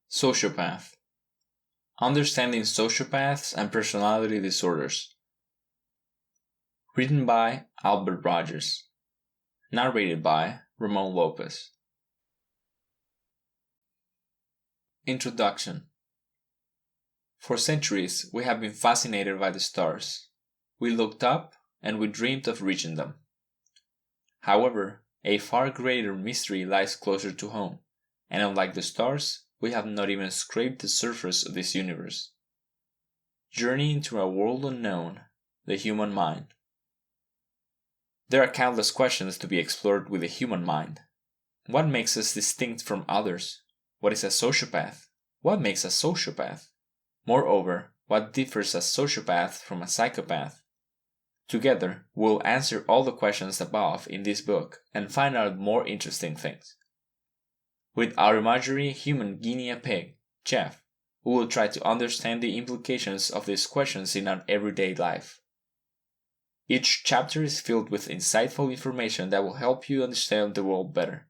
Sociopath. Understanding Sociopaths and Personality Disorders. Written by Albert Rogers. Narrated by Ramon Lopez. Introduction. For centuries, we have been fascinated by the stars. We looked up and we dreamed of reaching them. However, a far greater mystery lies closer to home, and unlike the stars, we have not even scraped the surface of this universe. Journey into a world unknown, the human mind. There are countless questions to be explored with the human mind. What makes us distinct from others? What is a sociopath? What makes a sociopath? Moreover, what differs a sociopath from a psychopath? Together, we'll answer all the questions above in this book and find out more interesting things. With our imaginary human guinea pig, Jeff, we will try to understand the implications of these questions in our everyday life. Each chapter is filled with insightful information that will help you understand the world better.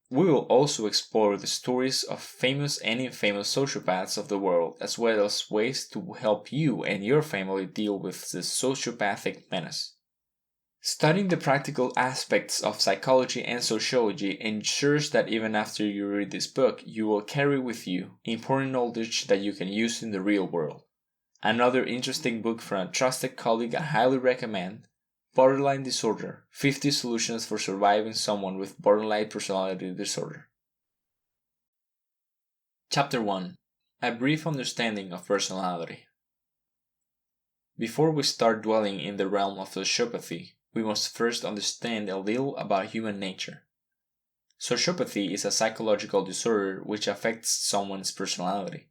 We will also explore the stories of famous and infamous sociopaths of the world, as well as ways to help you and your family deal with the sociopathic menace. Studying the practical aspects of psychology and sociology ensures that even after you read this book, you will carry with you important knowledge that you can use in the real world. Another interesting book from a trusted colleague I highly recommend, Borderline Disorder: 50 Solutions for Surviving Someone with Borderline Personality Disorder. Chapter 1. A Brief Understanding of Personality. Before we start dwelling in the realm of sociopathy, we must first understand a little about human nature. Sociopathy is a psychological disorder which affects someone's personality.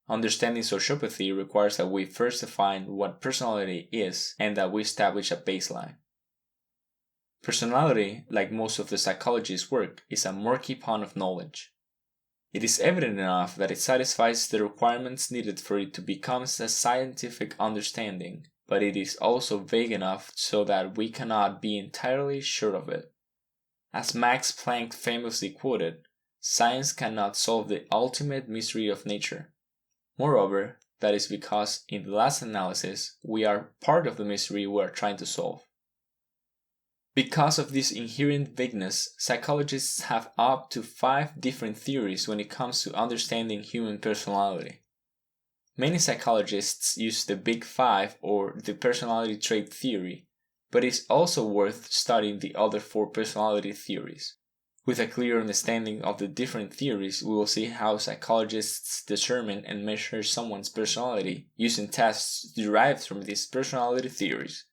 Understanding sociopathy requires that we first define what personality is and that we establish a baseline. Personality, like most of the psychology's work, is a murky pond of knowledge. It is evident enough that it satisfies the requirements needed for it to become a scientific understanding, but it is also vague enough so that we cannot be entirely sure of it. As Max Planck famously quoted, "Science cannot solve the ultimate mystery of nature." Moreover, that is because, in the last analysis, we are part of the mystery we are trying to solve. Because of this inherent vagueness, psychologists have up to 5 different theories when it comes to understanding human personality. Many psychologists use the Big Five or the personality trait theory, but it's also worth studying the other 4 personality theories. With a clear understanding of the different theories, we will see how psychologists determine and measure someone's personality using tests derived from these personality theories.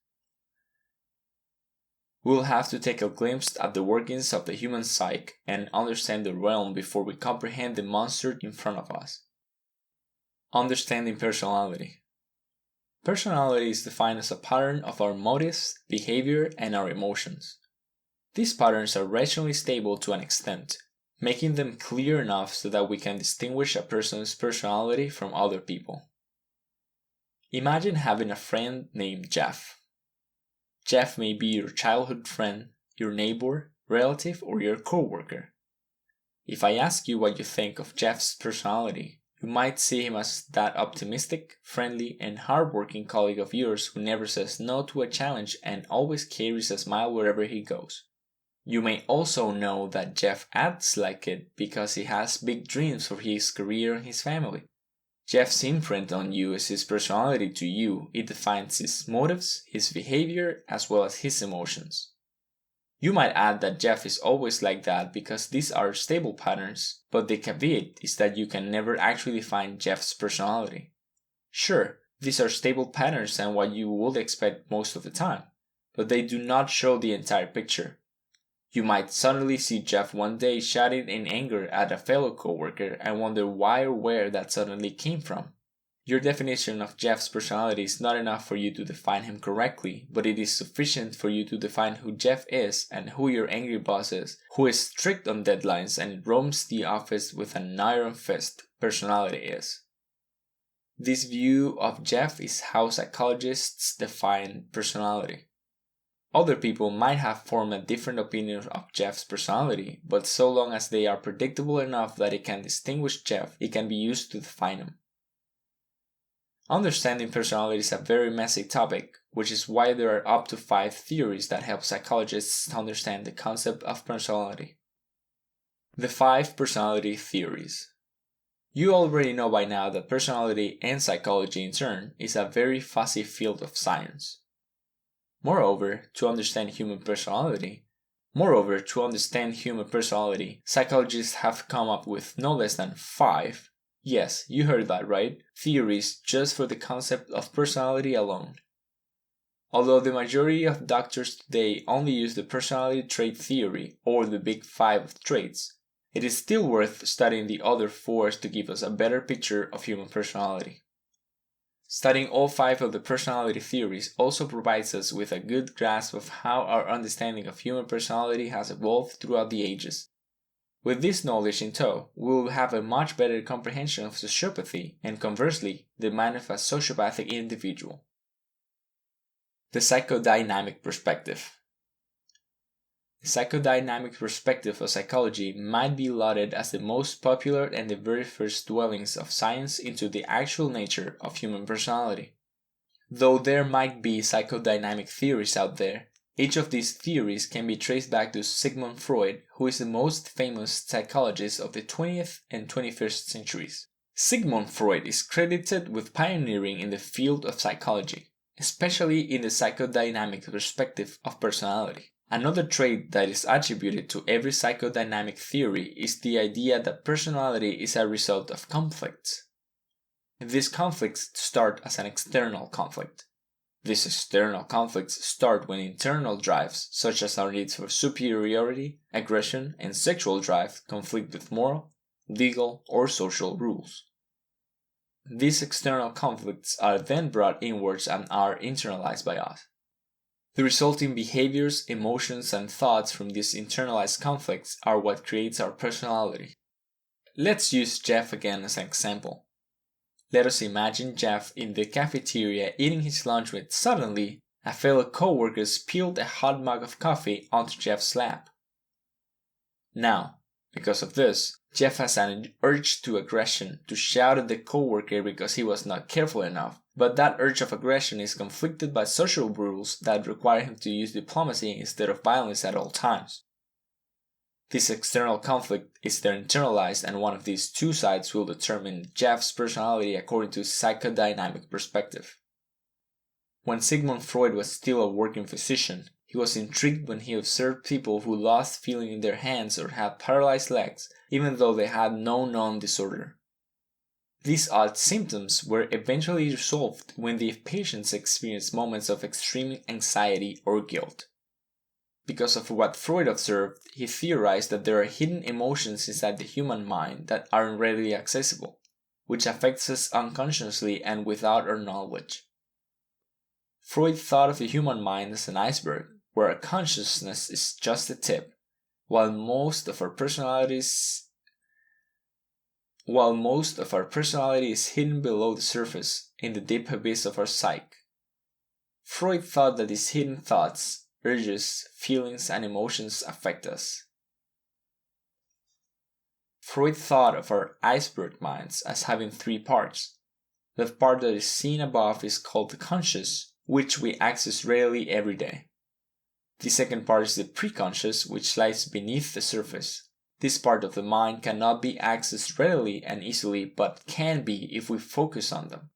We will have to take a glimpse at the workings of the human psyche and understand the realm before we comprehend the monster in front of us. Understanding personality. Personality is defined as a pattern of our motives, behavior, and our emotions. These patterns are rationally stable to an extent, making them clear enough so that we can distinguish a person's personality from other people. Imagine having a friend named Jeff. Jeff may be your childhood friend, your neighbor, relative, or your coworker. If I ask you what you think of Jeff's personality, you might see him as that optimistic, friendly, and hardworking colleague of yours who never says no to a challenge and always carries a smile wherever he goes. You may also know that Jeff acts like it because he has big dreams for his career and his family. Jeff's imprint on you is his personality to you. It defines his motives, his behavior, as well as his emotions. You might add that Jeff is always like that because these are stable patterns, but the caveat is that you can never actually find Jeff's personality. Sure, these are stable patterns and what you would expect most of the time, but they do not show the entire picture. You might suddenly see Jeff one day shouting in anger at a fellow coworker and wonder why or where that suddenly came from. Your definition of Jeff's personality is not enough for you to define him correctly, but it is sufficient for you to define who Jeff is and who your angry boss is, who is strict on deadlines and roams the office with an iron fist. Personality is. This view of Jeff is how psychologists define personality. Other people might have formed a different opinion of Jeff's personality, but so long as they are predictable enough that it can distinguish Jeff, it can be used to define him. Understanding personality is a very messy topic, which is why there are up to 5 theories that help psychologists understand the concept of personality. The 5 personality theories. You already know by now that personality and psychology in turn is a very fuzzy field of science. Moreover, to understand human personality, psychologists have come up with no less than 5, yes, you heard that right, theories just for the concept of personality alone. Although the majority of doctors today only use the personality trait theory, or the Big 5 of traits, it is still worth studying the other 4 to give us a better picture of human personality. Studying all 5 of the personality theories also provides us with a good grasp of how our understanding of human personality has evolved throughout the ages. With this knowledge in tow, we will have a much better comprehension of sociopathy and, conversely, the mind of a sociopathic individual. The psychodynamic perspective. The psychodynamic perspective of psychology might be lauded as the most popular and the very first dwellings of science into the actual nature of human personality. Though there might be psychodynamic theories out there, each of these theories can be traced back to Sigmund Freud, who is the most famous psychologist of the 20th and 21st centuries. Sigmund Freud is credited with pioneering in the field of psychology, especially in the psychodynamic perspective of personality. Another trait that is attributed to every psychodynamic theory is the idea that personality is a result of conflicts. These conflicts start as an external conflict. These external conflicts start when internal drives, such as our needs for superiority, aggression, and sexual drive, conflict with moral, legal, or social rules. These external conflicts are then brought inwards and are internalized by us. The resulting behaviors, emotions, and thoughts from these internalized conflicts are what creates our personality. Let's use Jeff again as an example. Let us imagine Jeff in the cafeteria eating his lunch when suddenly a fellow coworker spilled a hot mug of coffee onto Jeff's lap. Now, because of this, Jeff has an urge to aggression to shout at the coworker because he was not careful enough, but that urge of aggression is conflicted by social rules that require him to use diplomacy instead of violence at all times. This external conflict is then internalized, and one of these two sides will determine Jeff's personality according to psychodynamic perspective. When Sigmund Freud was still a working physician, he was intrigued when he observed people who lost feeling in their hands or had paralyzed legs, even though they had no known disorder. These odd symptoms were eventually resolved when the patients experienced moments of extreme anxiety or guilt. Because of what Freud observed, he theorized that there are hidden emotions inside the human mind that aren't readily accessible, which affects us unconsciously and without our knowledge. Freud thought of the human mind as an iceberg, where our consciousness is just the tip, while most of our personality is hidden below the surface in the deep abyss of our psyche. Freud thought that these hidden thoughts, urges, feelings, and emotions affect us. Freud thought of our iceberg minds as having 3 parts. The part that is seen above is called the conscious, which we access rarely every day. The second part is the preconscious, which lies beneath the surface. This part of the mind cannot be accessed readily and easily, but can be if we focus on them.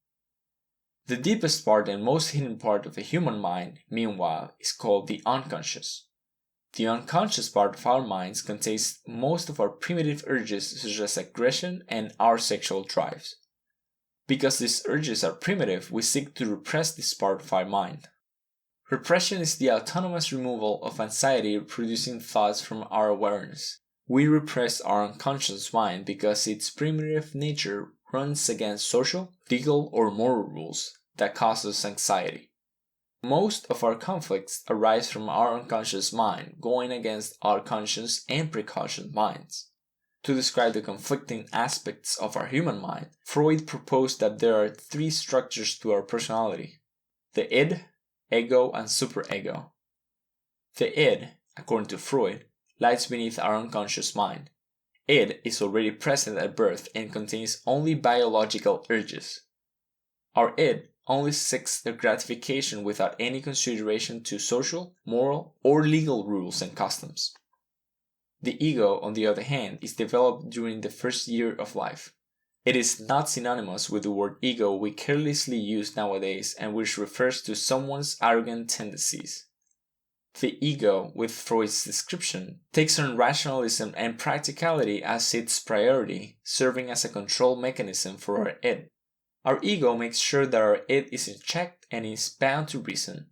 The deepest part and most hidden part of the human mind, meanwhile, is called the unconscious. The unconscious part of our minds contains most of our primitive urges such as aggression and our sexual drives. Because these urges are primitive, we seek to repress this part of our mind. Repression is the autonomous removal of anxiety-producing thoughts from our awareness. We repress our unconscious mind because its primitive nature runs against social, legal, or moral rules that cause us anxiety. Most of our conflicts arise from our unconscious mind going against our conscious and preconscious minds. To describe the conflicting aspects of our human mind, Freud proposed that there are three structures to our personality: the id, ego, and superego. The id, according to Freud, lies beneath our unconscious mind. Id is already present at birth and contains only biological urges. Our id only seeks their gratification without any consideration to social, moral, or legal rules and customs. The ego, on the other hand, is developed during the first year of life. It is not synonymous with the word ego we carelessly use nowadays and which refers to someone's arrogant tendencies. The ego, with Freud's description, takes on rationalism and practicality as its priority, serving as a control mechanism for our id. Our ego makes sure that our id is in check and is bound to reason.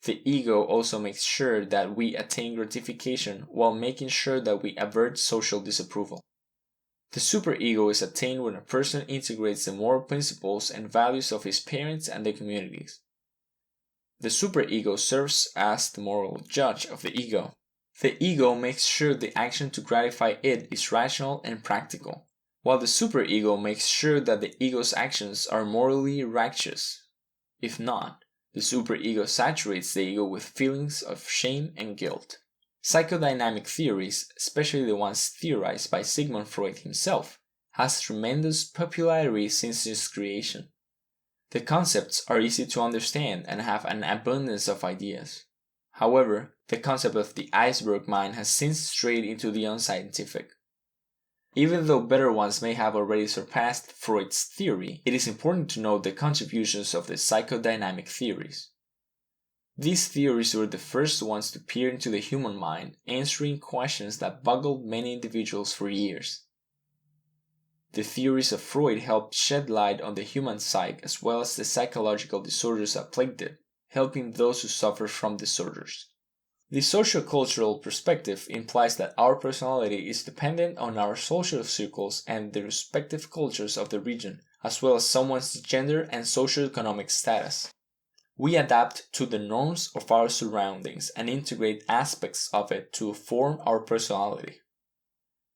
The ego also makes sure that we attain gratification while making sure that we avert social disapproval. The superego is attained when a person integrates the moral principles and values of his parents and the communities. The superego serves as the moral judge of the ego. The ego makes sure the action to gratify it is rational and practical, while the superego makes sure that the ego's actions are morally righteous. If not, the superego saturates the ego with feelings of shame and guilt. Psychodynamic theories, especially the ones theorized by Sigmund Freud himself, has tremendous popularity since its creation. The concepts are easy to understand and have an abundance of ideas. However, the concept of the iceberg mind has since strayed into the unscientific. Even though better ones may have already surpassed Freud's theory, it is important to note the contributions of the psychodynamic theories. These theories were the first ones to peer into the human mind, answering questions that boggled many individuals for years. The theories of Freud helped shed light on the human psyche as well as the psychological disorders that plagued it, helping those who suffer from disorders. The sociocultural perspective implies that our personality is dependent on our social circles and the respective cultures of the region, as well as someone's gender and socioeconomic status. We adapt to the norms of our surroundings and integrate aspects of it to form our personality.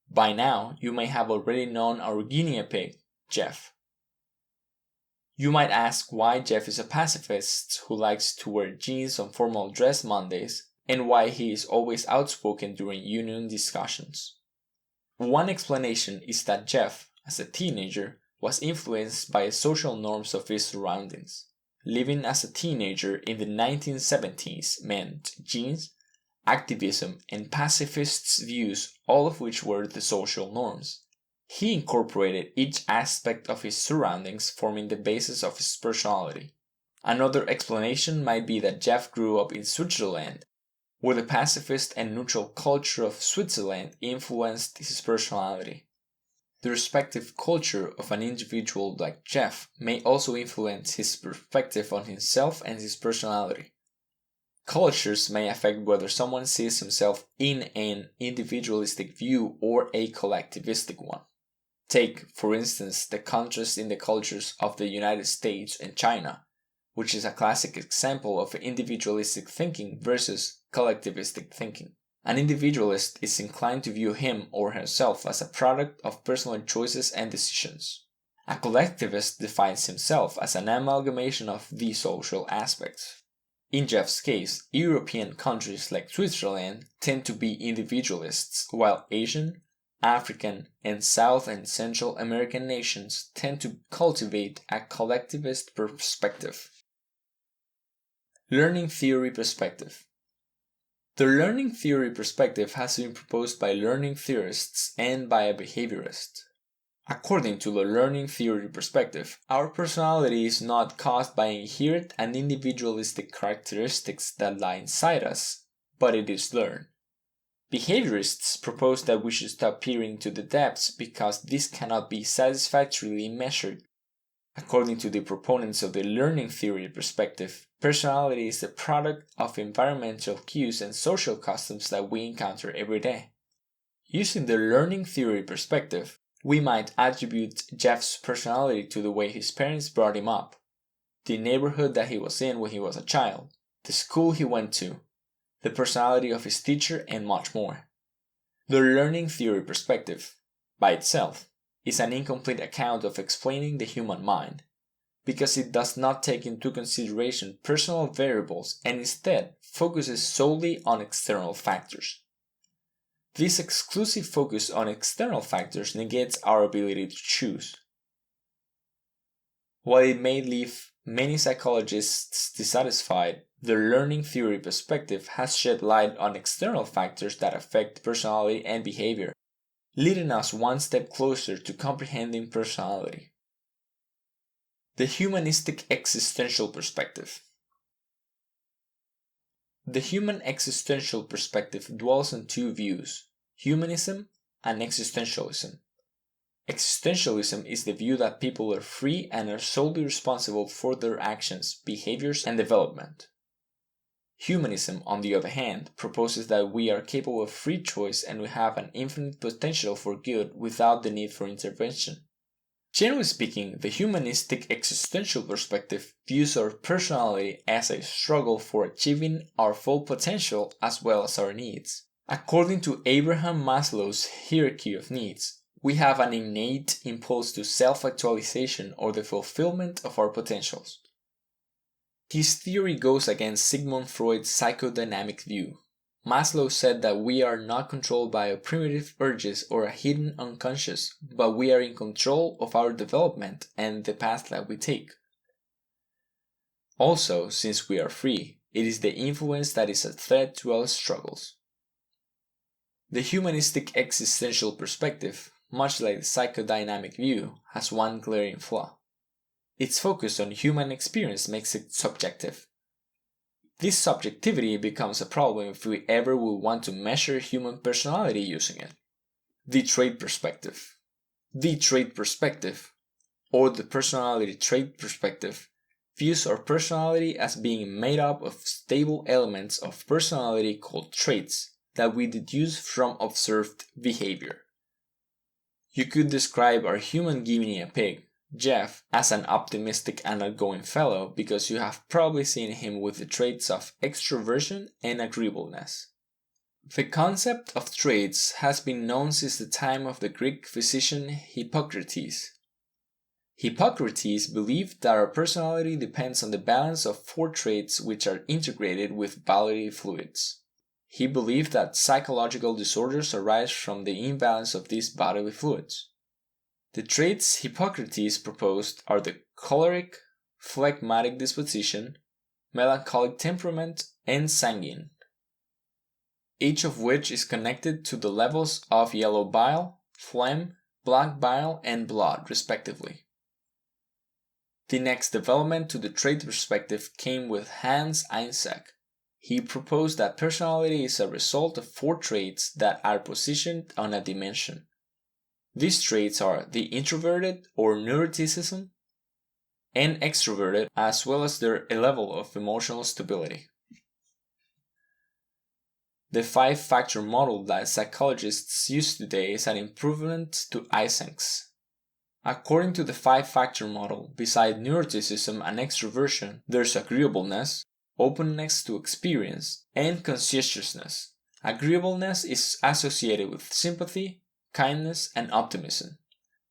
By now, you may have already known our guinea pig, Jeff. You might ask why Jeff is a pacifist who likes to wear jeans on formal dress Mondays, and why he is always outspoken during union discussions. One explanation is that Jeff, as a teenager, was influenced by the social norms of his surroundings. Living as a teenager in the 1970s meant jeans, activism, and pacifists' views, all of which were the social norms. He incorporated each aspect of his surroundings, forming the basis of his personality. Another explanation might be that Jeff grew up in Switzerland, where the pacifist and neutral culture of Switzerland influenced his personality. The respective culture of an individual like Jeff may also influence his perspective on himself and his personality. Cultures may affect whether someone sees himself in an individualistic view or a collectivistic one. Take, for instance, the contrast in the cultures of the United States and China, which is a classic example of individualistic thinking versus collectivistic thinking. An individualist is inclined to view him or herself as a product of personal choices and decisions. A collectivist defines himself as an amalgamation of these social aspects. In Jeff's case, European countries like Switzerland tend to be individualists, while Asian, African, and South and Central American nations tend to cultivate a collectivist perspective. Learning theory perspective. The learning theory perspective has been proposed by learning theorists and by a behaviorist. According to the learning theory perspective, our personality is not caused by inherent and individualistic characteristics that lie inside us, but it is learned. Behaviorists propose that we should stop peering to the depths because this cannot be satisfactorily measured. According to the proponents of the learning theory perspective, personality is the product of environmental cues and social customs that we encounter every day. Using the learning theory perspective, we might attribute Jeff's personality to the way his parents brought him up, the neighborhood that he was in when he was a child, the school he went to, the personality of his teacher, and much more. The learning theory perspective by itself, is an incomplete account of explaining the human mind, because it does not take into consideration personal variables and instead focuses solely on external factors. This exclusive focus on external factors negates our ability to choose. While it may leave many psychologists dissatisfied, the learning theory perspective has shed light on external factors that affect personality and behavior, leading us one step closer to comprehending personality. The humanistic existential perspective. The human existential perspective dwells on two views, humanism and existentialism. Existentialism is the view that people are free and are solely responsible for their actions, behaviors, and development. Humanism, on the other hand, proposes that we are capable of free choice and we have an infinite potential for good without the need for intervention. Generally speaking, the humanistic existential perspective views our personality as a struggle for achieving our full potential as well as our needs. According to Abraham Maslow's hierarchy of needs, we have an innate impulse to self-actualization or the fulfillment of our potentials. His theory goes against Sigmund Freud's psychodynamic view. Maslow said that we are not controlled by our primitive urges or a hidden unconscious, but we are in control of our development and the path that we take. Also, since we are free, it is the influence that is a threat to our struggles. The humanistic existential perspective, much like the psychodynamic view, has one glaring flaw. Its focus on human experience makes it subjective. This subjectivity becomes a problem if we ever will want to measure human personality using it. The trait perspective. The trait perspective, or the personality trait perspective, views our personality as being made up of stable elements of personality called traits that we deduce from observed behavior. You could describe our human guinea pig, Jeff, as an optimistic and outgoing fellow because you have probably seen him with the traits of extroversion and agreeableness. The concept of traits has been known since the time of the Greek physician Hippocrates. Hippocrates believed that our personality depends on the balance of 4 traits which are integrated with bodily fluids. He believed that psychological disorders arise from the imbalance of these bodily fluids. The traits Hippocrates proposed are the choleric, phlegmatic disposition, melancholic temperament, and sanguine, each of which is connected to the levels of yellow bile, phlegm, black bile, and blood, respectively. The next development to the trait perspective came with Hans Eysenck. He proposed that personality is a result of 4 traits that are positioned on a dimension. These traits are the introverted or neuroticism and extroverted, as well as their level of emotional stability. The 5-factor model that psychologists use today is an improvement to Eysenck's. According to the 5-factor model, beside neuroticism and extroversion, there's agreeableness, openness to experience, and conscientiousness. Agreeableness is associated with sympathy, kindness, and optimism.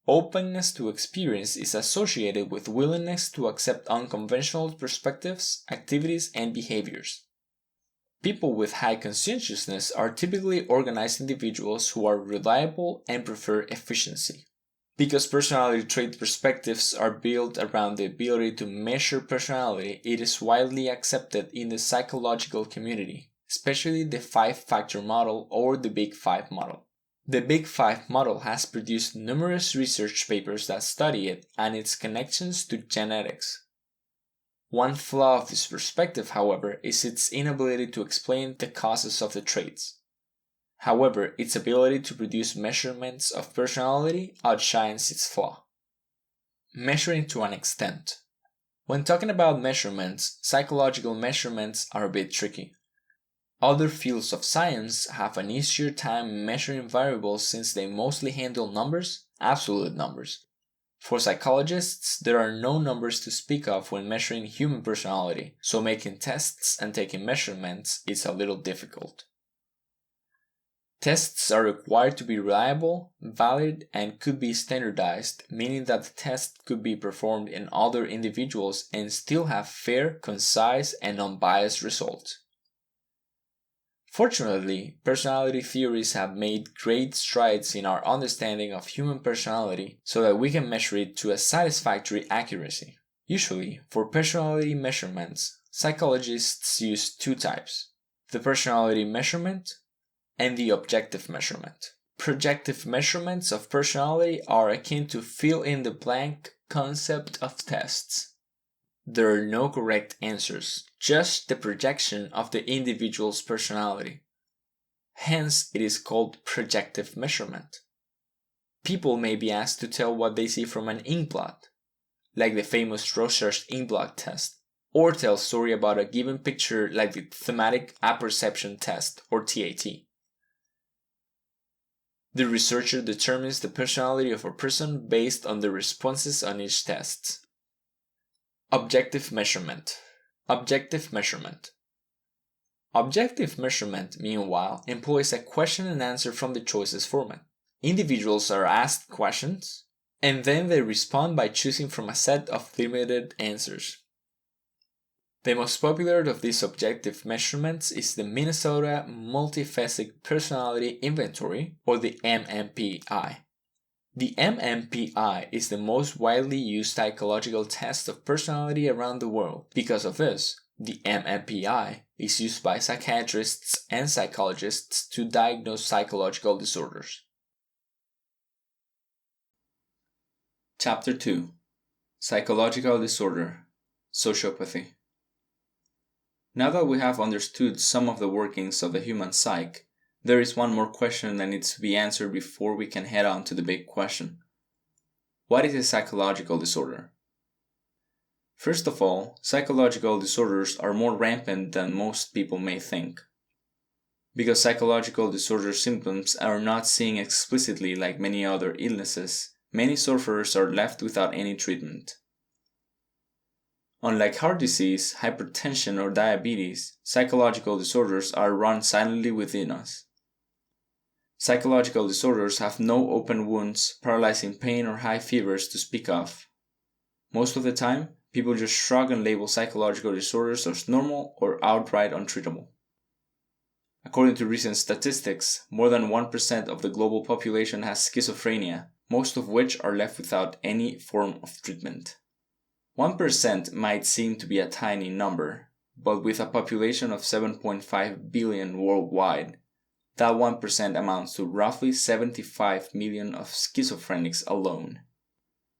Openness to experience is associated with willingness to accept unconventional perspectives, activities, and behaviors. People with high conscientiousness are typically organized individuals who are reliable and prefer efficiency. Because personality trait perspectives are built around the ability to measure personality, it is widely accepted in the psychological community, especially the 5-factor model or the Big 5 model. The Big 5 model has produced numerous research papers that study it and its connections to genetics. One flaw of this perspective, however, is its inability to explain the causes of the traits. However, its ability to produce measurements of personality outshines its flaw. Measuring to an extent. When talking about measurements, psychological measurements are a bit tricky. Other fields of science have an easier time measuring variables since they mostly handle numbers, absolute numbers. For psychologists, there are no numbers to speak of when measuring human personality, so making tests and taking measurements is a little difficult. Tests are required to be reliable, valid, and could be standardized, meaning that the test could be performed in other individuals and still have fair, concise, and unbiased results. Fortunately, personality theories have made great strides in our understanding of human personality so that we can measure it to a satisfactory accuracy. Usually, for personality measurements, psychologists use two types: the personality measurement and the objective measurement. Projective measurements of personality are akin to fill-in-the-blank concept of tests. There are no correct answers, just the projection of the individual's personality. Hence, it is called projective measurement. People may be asked to tell what they see from an inkblot, like the famous Rorschach inkblot test, or tell a story about a given picture like the thematic apperception test, or TAT. The researcher determines the personality of a person based on the responses on each test. Objective measurement. Objective measurement. Objective measurement, meanwhile, employs a question and answer from the choices format. Individuals are asked questions, and then they respond by choosing from a set of limited answers. The most popular of these objective measurements is the Minnesota Multifaceted Personality Inventory, or the MMPI. The MMPI is the most widely used psychological test of personality around the world. Because of this, the MMPI is used by psychiatrists and psychologists to diagnose psychological disorders. Chapter 2: Psychological Disorder, Sociopathy. Now that we have understood some of the workings of the human psyche, there is one more question that needs to be answered before we can head on to the big question. What is a psychological disorder? First of all, psychological disorders are more rampant than most people may think. Because psychological disorder symptoms are not seen explicitly like many other illnesses, many sufferers are left without any treatment. Unlike heart disease, hypertension, or diabetes, psychological disorders are run silently within us. Psychological disorders have no open wounds, paralyzing pain, or high fevers to speak of. Most of the time, people just shrug and label psychological disorders as normal or outright untreatable. According to recent statistics, more than 1% of the global population has schizophrenia, most of which are left without any form of treatment. 1% might seem to be a tiny number, but with a population of 7.5 billion worldwide, that 1% amounts to roughly 75 million of schizophrenics alone.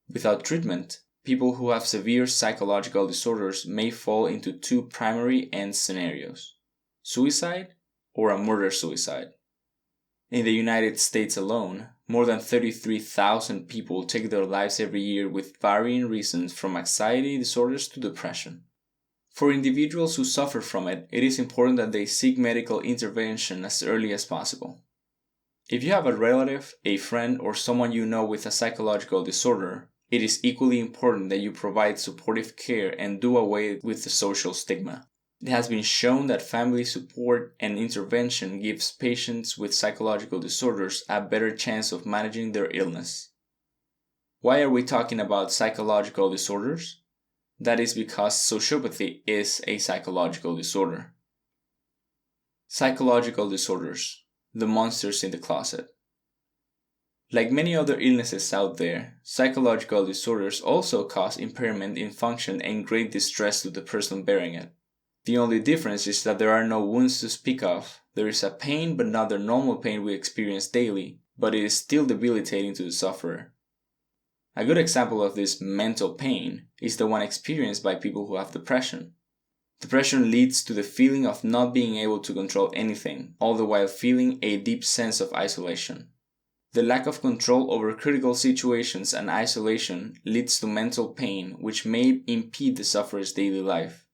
Without treatment, people who have severe psychological disorders may fall into two primary end scenarios: suicide or a murder-suicide. In the United States alone, more than 33,000 people take their lives every year with varying reasons, from anxiety disorders to depression. For individuals who suffer from it, it is important that they seek medical intervention as early as possible. If you have a relative, a friend, or someone you know with a psychological disorder, it is equally important that you provide supportive care and do away with the social stigma. It has been shown that family support and intervention gives patients with psychological disorders a better chance of managing their illness. Why are we talking about psychological disorders? That is because sociopathy is a psychological disorder. Psychological disorders, the monsters in the closet. Like many other illnesses out there, psychological disorders also cause impairment in function and great distress to the person bearing it. The only difference is that there are no wounds to speak of. There is a pain, but not the normal pain we experience daily, but it is still debilitating to the sufferer. A good example of this mental pain is the one experienced by people who have depression. Depression leads to the feeling of not being able to control anything, all the while feeling a deep sense of isolation. The lack of control over critical situations and isolation leads to mental pain, which may impede the sufferer's daily life.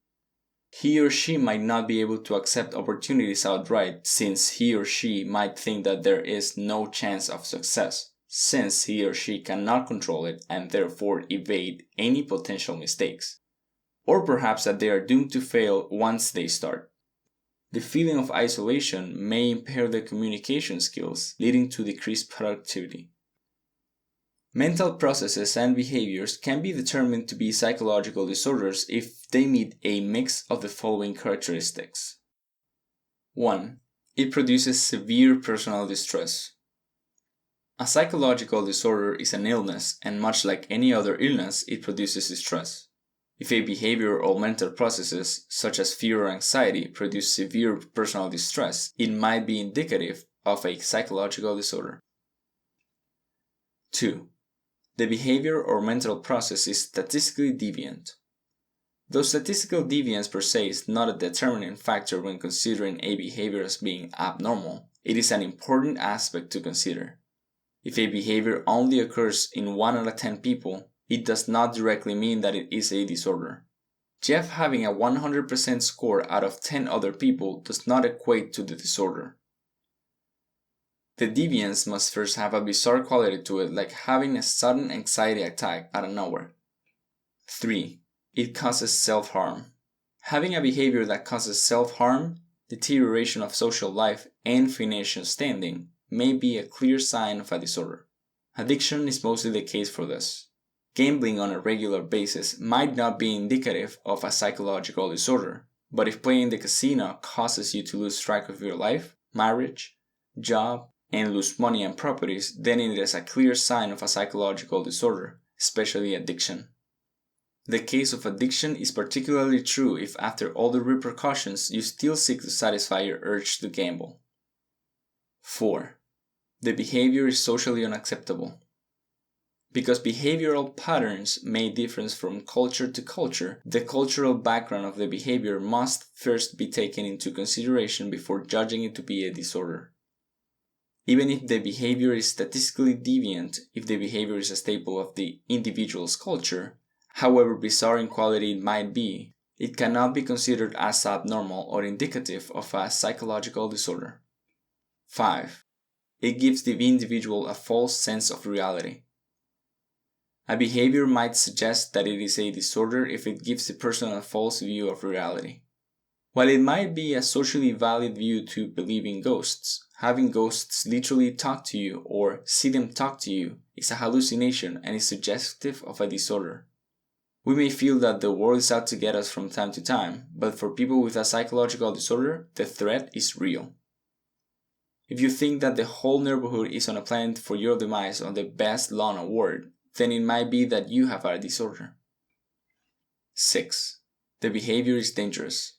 He or she might not be able to accept opportunities outright, since he or she might think that there is no chance of success, since he or she cannot control it and therefore evade any potential mistakes. Or perhaps that they are doomed to fail once they start. The feeling of isolation may impair their communication skills, leading to decreased productivity. Mental processes and behaviors can be determined to be psychological disorders if they meet a mix of the following characteristics. 1. It produces severe personal distress. A psychological disorder is an illness, and much like any other illness, it produces distress. If a behavior or mental processes, such as fear or anxiety, produce severe personal distress, it might be indicative of a psychological disorder. 2. The behavior or mental process is statistically deviant. Though statistical deviance per se is not a determining factor when considering a behavior as being abnormal, it is an important aspect to consider. If a behavior only occurs in 1 out of 10 people, it does not directly mean that it is a disorder. Jeff having a 100% score out of 10 other people does not equate to the disorder. The deviance must first have a bizarre quality to it, like having a sudden anxiety attack out of nowhere. 3. It causes self-harm. Having a behavior that causes self-harm, deterioration of social life, and financial standing may be a clear sign of a disorder. Addiction is mostly the case for this. Gambling on a regular basis might not be indicative of a psychological disorder, but if playing the casino causes you to lose track of your life, marriage, job, and lose money and properties, then it is a clear sign of a psychological disorder, especially addiction. The case of addiction is particularly true if after all the repercussions you still seek to satisfy your urge to gamble. 4. The behavior is socially unacceptable. Because behavioral patterns may differ from culture to culture, the cultural background of the behavior must first be taken into consideration before judging it to be a disorder. Even if the behavior is statistically deviant, if the behavior is a staple of the individual's culture, however bizarre in quality it might be, it cannot be considered as abnormal or indicative of a psychological disorder. 5. It gives the individual a false sense of reality. A behavior might suggest that it is a disorder if it gives the person a false view of reality. While it might be a socially valid view to believe in ghosts, having ghosts literally talk to you or see them talk to you is a hallucination and is suggestive of a disorder. We may feel that the world is out to get us from time to time, but for people with a psychological disorder, the threat is real. If you think that the whole neighborhood is on a planet for your demise on the Best Lawn Award, then it might be that you have a disorder. 6. The behavior is dangerous.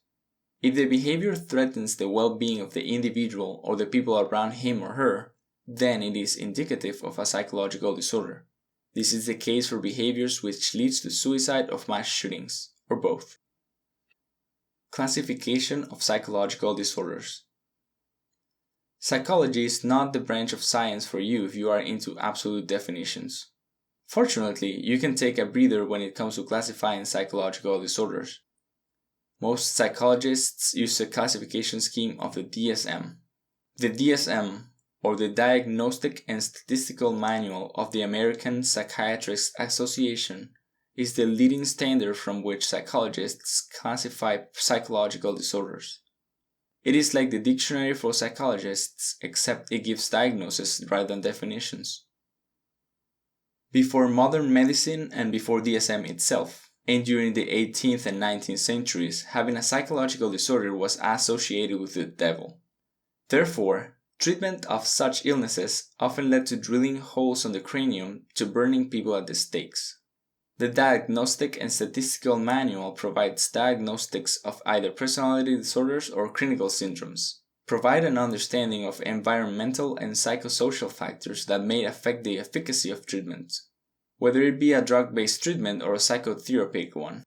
If the behavior threatens the well-being of the individual or the people around him or her, then it is indicative of a psychological disorder. This is the case for behaviors which leads to suicide or mass shootings, or both. Classification of psychological disorders. Psychology is not the branch of science for you if you are into absolute definitions. Fortunately, you can take a breather when it comes to classifying psychological disorders. Most psychologists use a classification scheme of the DSM. The DSM, or the Diagnostic and Statistical Manual of the American Psychiatrists Association, is the leading standard from which psychologists classify psychological disorders. It is like the dictionary for psychologists, except it gives diagnoses rather than definitions. Before modern medicine and before DSM itself, and during the 18th and 19th centuries, having a psychological disorder was associated with the devil. Therefore, treatment of such illnesses often led to drilling holes on the cranium to burning people at the stakes. The Diagnostic and Statistical Manual provides diagnostics of either personality disorders or clinical syndromes, provide an understanding of environmental and psychosocial factors that may affect the efficacy of treatment, whether it be a drug-based treatment or a psychotherapeutic one.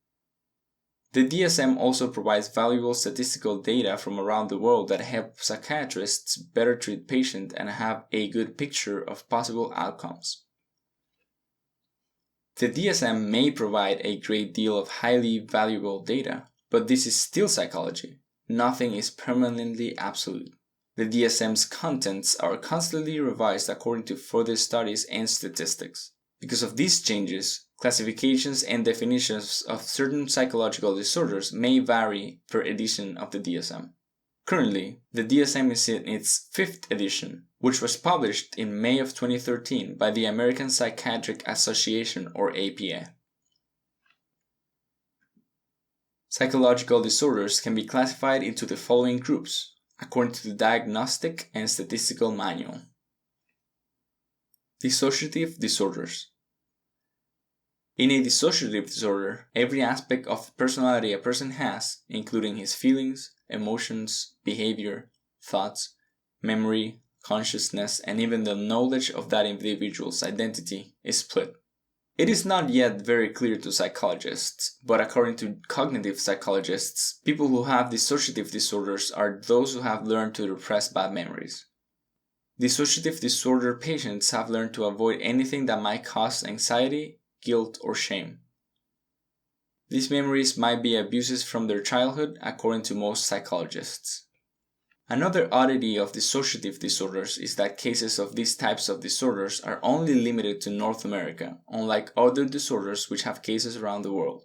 The DSM also provides valuable statistical data from around the world that help psychiatrists better treat patients and have a good picture of possible outcomes. The DSM may provide a great deal of highly valuable data, but this is still psychology. Nothing is permanently absolute. The DSM's contents are constantly revised according to further studies and statistics. Because of these changes, classifications and definitions of certain psychological disorders may vary per edition of the DSM. Currently, the DSM is in its 5th edition, which was published in May of 2013 by the American Psychiatric Association, or APA. Psychological disorders can be classified into the following groups, according to the Diagnostic and Statistical Manual. Dissociative disorders. In a dissociative disorder, every aspect of personality a person has, including his feelings, emotions, behavior, thoughts, memory, consciousness, and even the knowledge of that individual's identity, is split. It is not yet very clear to psychologists, but according to cognitive psychologists, people who have dissociative disorders are those who have learned to repress bad memories. Dissociative disorder patients have learned to avoid anything that might cause anxiety, guilt, or shame. These memories might be abuses from their childhood, according to most psychologists. Another oddity of dissociative disorders is that cases of these types of disorders are only limited to North America, unlike other disorders which have cases around the world.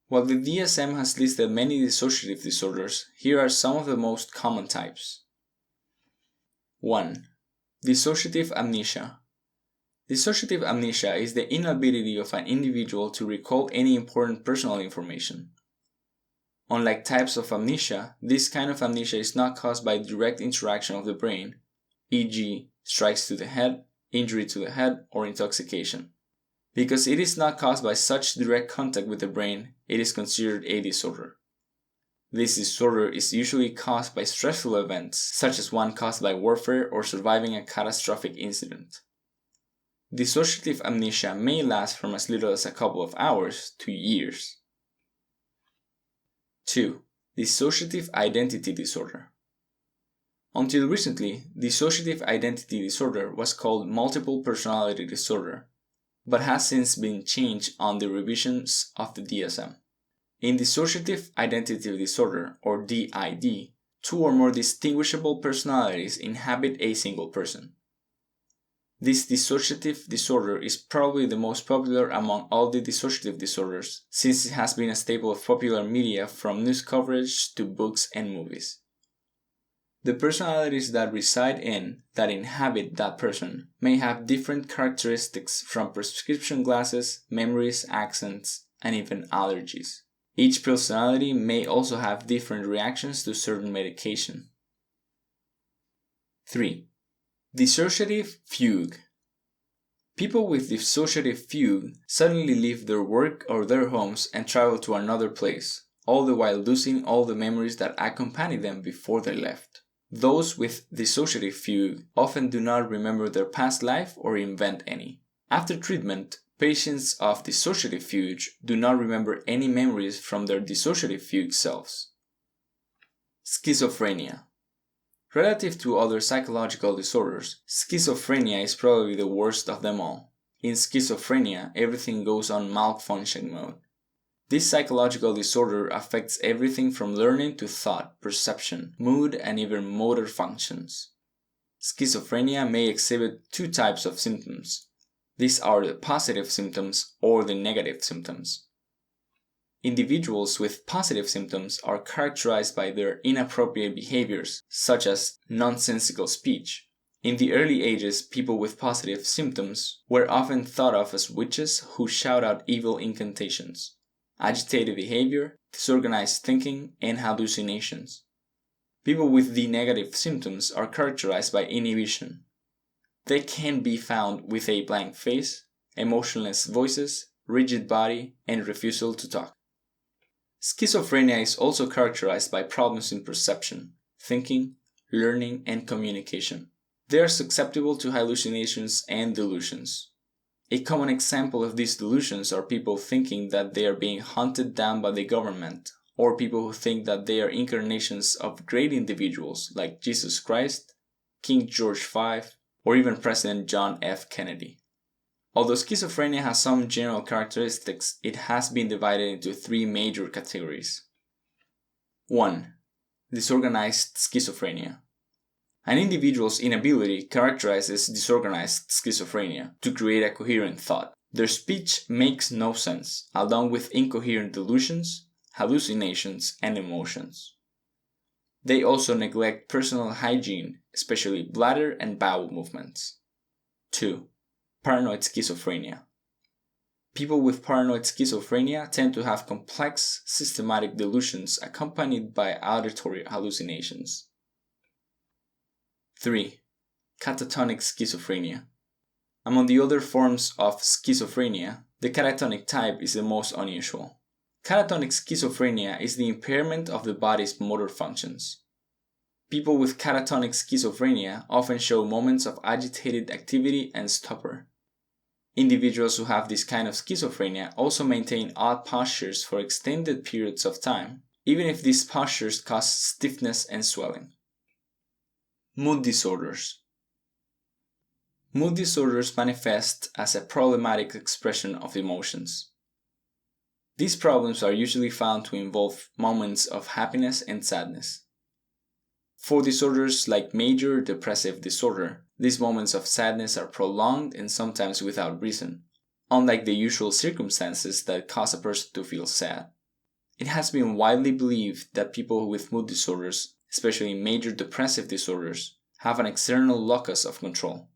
While the DSM has listed many dissociative disorders, here are some of the most common types. 1. Dissociative amnesia. Dissociative amnesia is the inability of an individual to recall any important personal information. Unlike types of amnesia, this kind of amnesia is not caused by direct interaction of the brain, e.g., strikes to the head, injury to the head, or intoxication. Because it is not caused by such direct contact with the brain, it is considered a disorder. This disorder is usually caused by stressful events, such as one caused by warfare or surviving a catastrophic incident. Dissociative amnesia may last from as little as a couple of hours to years. 2. Dissociative identity disorder. Until recently, dissociative identity disorder was called multiple personality disorder, but has since been changed on the revisions of the DSM. In dissociative identity disorder, or DID, two or more distinguishable personalities inhabit a single person. This dissociative disorder is probably the most popular among all the dissociative disorders, since it has been a staple of popular media from news coverage to books and movies. The personalities that reside in, that inhabit that person, may have different characteristics from prescription glasses, memories, accents, and even allergies. Each personality may also have different reactions to certain medication. 3. Dissociative fugue. People with dissociative fugue suddenly leave their work or their homes and travel to another place, all the while losing all the memories that accompanied them before they left. Those with dissociative fugue often do not remember their past life or invent any. After treatment, patients of dissociative fugue do not remember any memories from their dissociative fugue selves. Schizophrenia. Relative to other psychological disorders, schizophrenia is probably the worst of them all. In schizophrenia, everything goes on malfunction mode. This psychological disorder affects everything from learning to thought, perception, mood, and even motor functions. Schizophrenia may exhibit two types of symptoms. These are the positive symptoms or the negative symptoms. Individuals with positive symptoms are characterized by their inappropriate behaviors, such as nonsensical speech. In the early ages, people with positive symptoms were often thought of as witches who shout out evil incantations, agitated behavior, disorganized thinking, and hallucinations. People with the negative symptoms are characterized by inhibition. They can be found with a blank face, emotionless voices, rigid body, and refusal to talk. Schizophrenia is also characterized by problems in perception, thinking, learning, and communication. They are susceptible to hallucinations and delusions. A common example of these delusions are people thinking that they are being hunted down by the government, or people who think that they are incarnations of great individuals like Jesus Christ, King George V, or even President John F. Kennedy. Although schizophrenia has some general characteristics, it has been divided into three major categories. 1. Disorganized schizophrenia. An individual's inability characterizes disorganized schizophrenia to create a coherent thought. Their speech makes no sense, along with incoherent delusions, hallucinations, and emotions. They also neglect personal hygiene, especially bladder and bowel movements. 2. Paranoid schizophrenia. People with paranoid schizophrenia tend to have complex, systematic delusions accompanied by auditory hallucinations. 3. Catatonic schizophrenia. Among the other forms of schizophrenia, the catatonic type is the most unusual. Catatonic schizophrenia is the impairment of the body's motor functions. People with catatonic schizophrenia often show moments of agitated activity and stupor. Individuals who have this kind of schizophrenia also maintain odd postures for extended periods of time, even if these postures cause stiffness and swelling. Mood disorders. Mood disorders manifest as a problematic expression of emotions. These problems are usually found to involve moments of happiness and sadness. For disorders like major depressive disorder, these moments of sadness are prolonged and sometimes without reason, unlike the usual circumstances that cause a person to feel sad. It has been widely believed that people with mood disorders, especially major depressive disorders, have an external locus of control.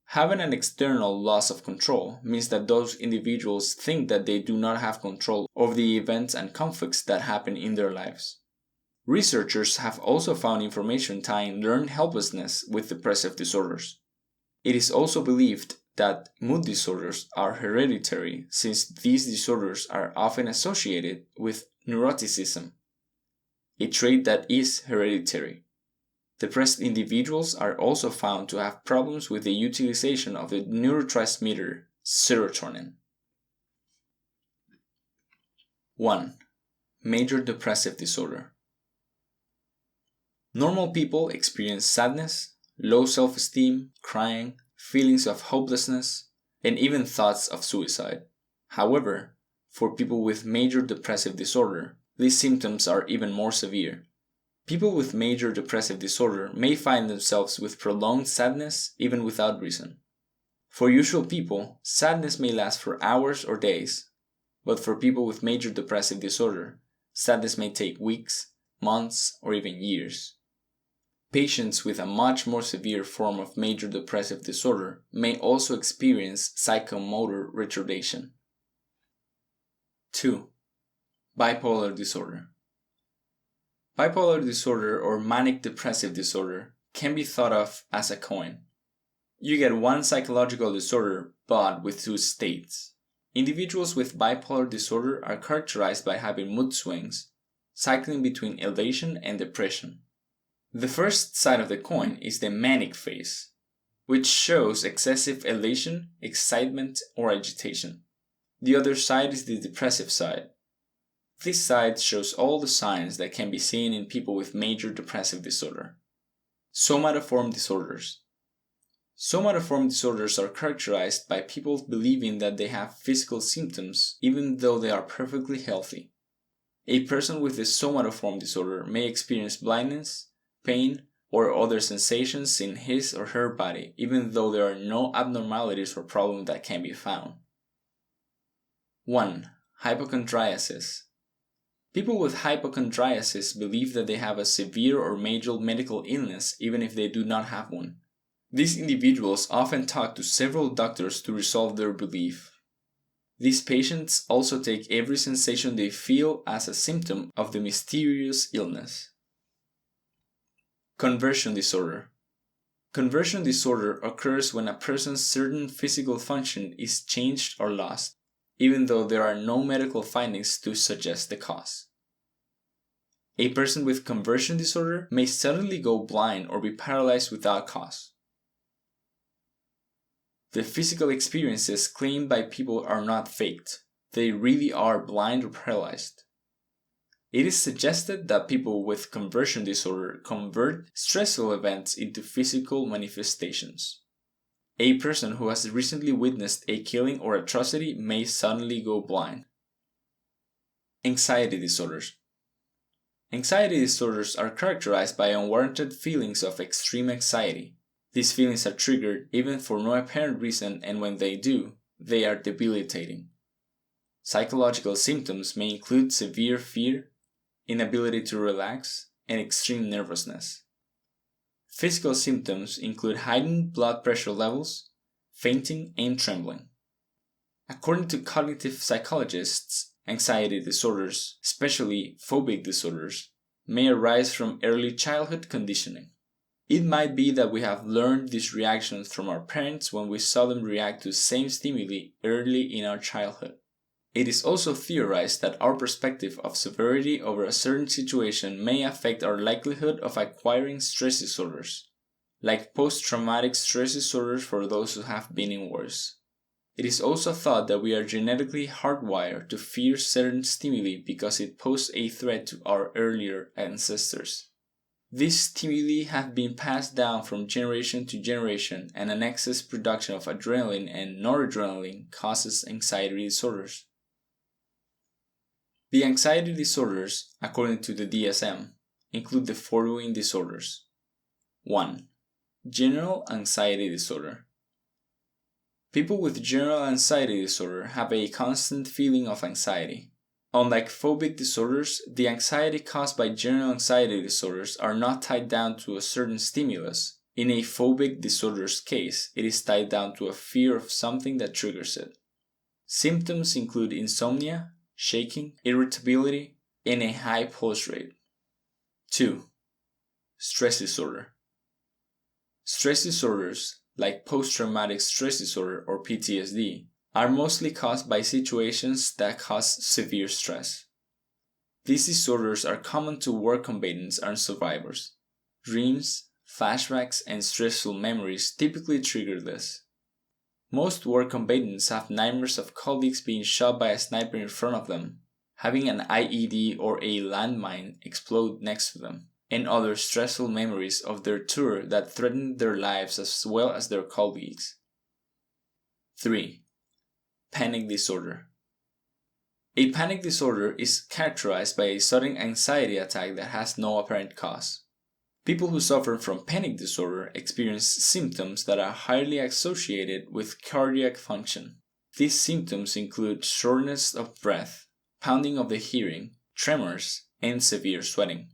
Having an external loss of control means that those individuals think that they do not have control over the events and conflicts that happen in their lives. Researchers have also found information tying learned helplessness with depressive disorders. It is also believed that mood disorders are hereditary, since these disorders are often associated with neuroticism, a trait that is hereditary. Depressed individuals are also found to have problems with the utilization of the neurotransmitter serotonin. 1. Major depressive disorder. Normal people experience sadness, low self-esteem, crying, feelings of hopelessness, and even thoughts of suicide. However, for people with major depressive disorder, these symptoms are even more severe. People with major depressive disorder may find themselves with prolonged sadness even without reason. For usual people, sadness may last for hours or days, but for people with major depressive disorder, sadness may take weeks, months, or even years. Patients with a much more severe form of major depressive disorder may also experience psychomotor retardation. 2. Bipolar disorder. Bipolar disorder or manic depressive disorder can be thought of as a coin. You get one psychological disorder but with two states. Individuals with bipolar disorder are characterized by having mood swings, cycling between elation and depression. The first side of the coin is the manic phase, which shows excessive elation, excitement, or agitation. The other side is the depressive side. This side shows all the signs that can be seen in people with major depressive disorder. Somatoform disorders. Somatoform disorders are characterized by people believing that they have physical symptoms even though they are perfectly healthy. A person with a somatoform disorder may experience blindness, pain, or other sensations in his or her body even though there are no abnormalities or problems that can be found. 1. Hypochondriasis. People with hypochondriasis believe that they have a severe or major medical illness even if they do not have one. These individuals often talk to several doctors to resolve their belief. These patients also take every sensation they feel as a symptom of the mysterious illness. Conversion disorder. Conversion disorder occurs when a person's certain physical function is changed or lost, even though there are no medical findings to suggest the cause. A person with conversion disorder may suddenly go blind or be paralyzed without cause. The physical experiences claimed by people are not faked. They really are blind or paralyzed. It is suggested that people with conversion disorder convert stressful events into physical manifestations. A person who has recently witnessed a killing or atrocity may suddenly go blind. Anxiety disorders. Anxiety disorders are characterized by unwarranted feelings of extreme anxiety. These feelings are triggered even for no apparent reason, and when they do, they are debilitating. Psychological symptoms may include severe fear, inability to relax, and extreme nervousness. Physical symptoms include heightened blood pressure levels, fainting, and trembling. According to cognitive psychologists, anxiety disorders, especially phobic disorders, may arise from early childhood conditioning. It might be that we have learned these reactions from our parents when we saw them react to the same stimuli early in our childhood. It is also theorized that our perspective of severity over a certain situation may affect our likelihood of acquiring stress disorders, like post-traumatic stress disorders for those who have been in wars. It is also thought that we are genetically hardwired to fear certain stimuli because it posed a threat to our earlier ancestors. These stimuli have been passed down from generation to generation, and an excess production of adrenaline and noradrenaline causes anxiety disorders. The anxiety disorders, according to the DSM, include the following disorders. 1. General anxiety disorder. People with general anxiety disorder have a constant feeling of anxiety. Unlike phobic disorders, the anxiety caused by general anxiety disorders are not tied down to a certain stimulus. In a phobic disorder's case, it is tied down to a fear of something that triggers it. Symptoms include insomnia, shaking, irritability, and a high pulse rate. 2. Stress disorder. Stress disorders, like post-traumatic stress disorder or PTSD, are mostly caused by situations that cause severe stress. These disorders are common to war combatants and survivors. Dreams, flashbacks, and stressful memories typically trigger this. Most war combatants have nightmares of colleagues being shot by a sniper in front of them, having an IED or a landmine explode next to them, and other stressful memories of their tour that threatened their lives as well as their colleagues. 3. Panic disorder. A panic disorder is characterized by a sudden anxiety attack that has no apparent cause. People who suffer from panic disorder experience symptoms that are highly associated with cardiac function. These symptoms include shortness of breath, pounding of the hearing, tremors, and severe sweating.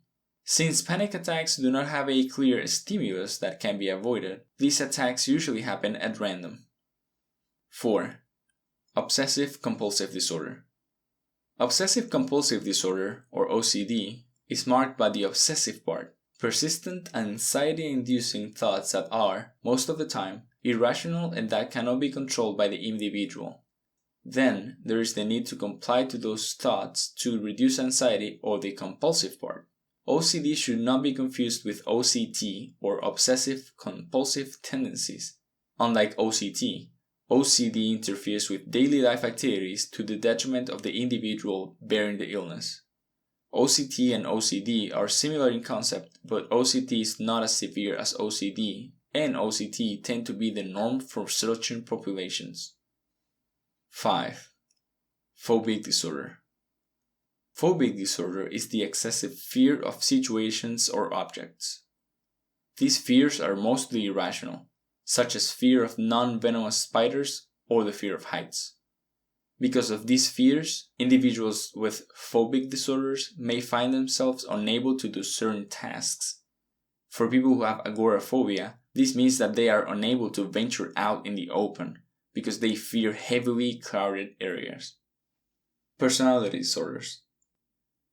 Since panic attacks do not have a clear stimulus that can be avoided, these attacks usually happen at random. 4. Obsessive compulsive disorder. Obsessive compulsive disorder, or OCD, is marked by the obsessive part, persistent anxiety-inducing thoughts that are, most of the time, irrational and that cannot be controlled by the individual. Then, there is the need to comply to those thoughts to reduce anxiety, or the compulsive part. OCD should not be confused with OCT, or obsessive compulsive tendencies. Unlike OCT, OCD interferes with daily life activities to the detriment of the individual bearing the illness. OCT and OCD are similar in concept, but OCT is not as severe as OCD, and OCT tend to be the norm for certain populations. 5. Phobic disorder. Phobic disorder is the excessive fear of situations or objects. These fears are mostly irrational, such as fear of non-venomous spiders or the fear of heights. Because of these fears, individuals with phobic disorders may find themselves unable to do certain tasks. For people who have agoraphobia, this means that they are unable to venture out in the open because they fear heavily crowded areas. Personality disorders.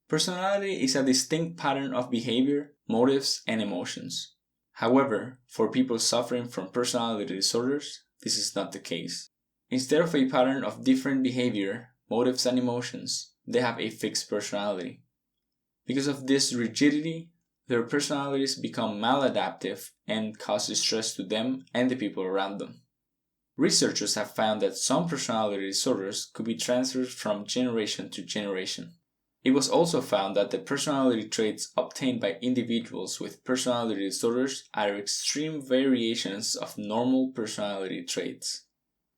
Personality is a distinct pattern of behavior, motives, and emotions. However, for people suffering from personality disorders, this is not the case. Instead of a pattern of different behavior, motives, and emotions, they have a fixed personality. Because of this rigidity, their personalities become maladaptive and cause distress to them and the people around them. Researchers have found that some personality disorders could be transferred from generation to generation. It was also found that the personality traits obtained by individuals with personality disorders are extreme variations of normal personality traits.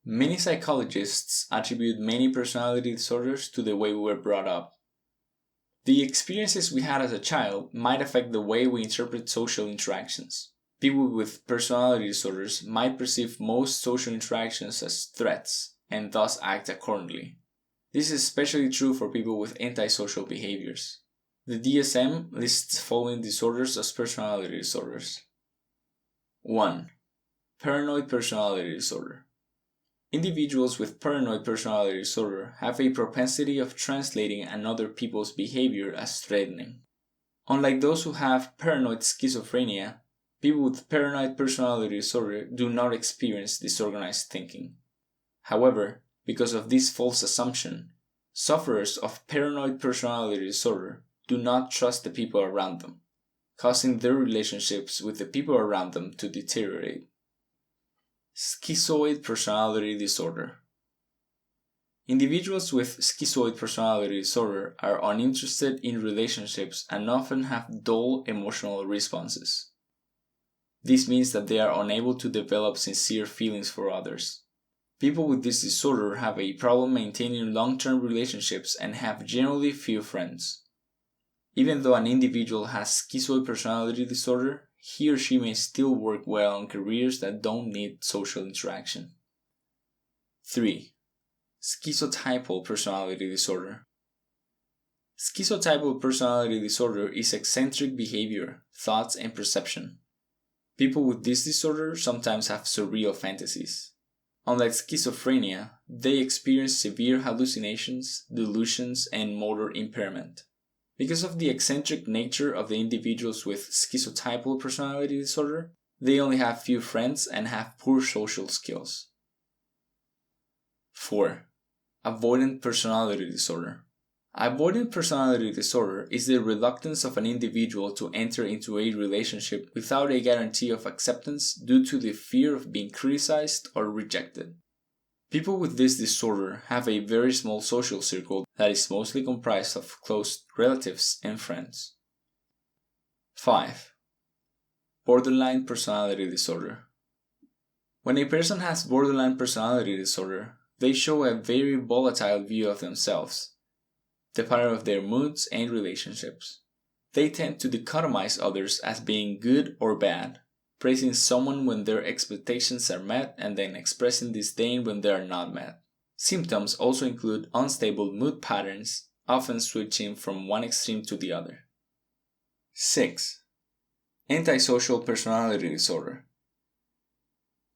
Many psychologists attribute many personality disorders to the way we were brought up. The experiences we had as a child might affect the way we interpret social interactions. People with personality disorders might perceive most social interactions as threats and thus act accordingly. This is especially true for people with antisocial behaviors. The DSM lists following disorders as personality disorders. 1. Paranoid personality disorder. Individuals with paranoid personality disorder have a propensity of translating another people's behavior as threatening. Unlike those who have paranoid schizophrenia, people with paranoid personality disorder do not experience disorganized thinking. However, because of this false assumption, sufferers of paranoid personality disorder do not trust the people around them, causing their relationships with the people around them to deteriorate. Schizoid personality disorder. Individuals with schizoid personality disorder are uninterested in relationships and often have dull emotional responses. This means that they are unable to develop sincere feelings for others. People with this disorder have a problem maintaining long-term relationships and have generally few friends. Even though an individual has schizoid personality disorder, he or she may still work well on careers that don't need social interaction. 3. Schizotypal personality disorder. Schizotypal personality disorder is eccentric behavior, thoughts, and perception. People with this disorder sometimes have surreal fantasies. Unlike schizophrenia, they experience severe hallucinations, delusions, and motor impairment. Because of the eccentric nature of the individuals with schizotypal personality disorder, they only have few friends and have poor social skills. 4. Avoidant personality disorder. Avoidant personality disorder is the reluctance of an individual to enter into a relationship without a guarantee of acceptance due to the fear of being criticized or rejected. People with this disorder have a very small social circle that is mostly comprised of close relatives and friends. 5. Borderline personality disorder. When a person has borderline personality disorder, they show a very volatile view of themselves, the pattern of their moods and relationships. They tend to dichotomize others as being good or bad, praising someone when their expectations are met and then expressing disdain when they are not met. Symptoms also include unstable mood patterns, often switching from one extreme to the other. 6. Antisocial personality disorder.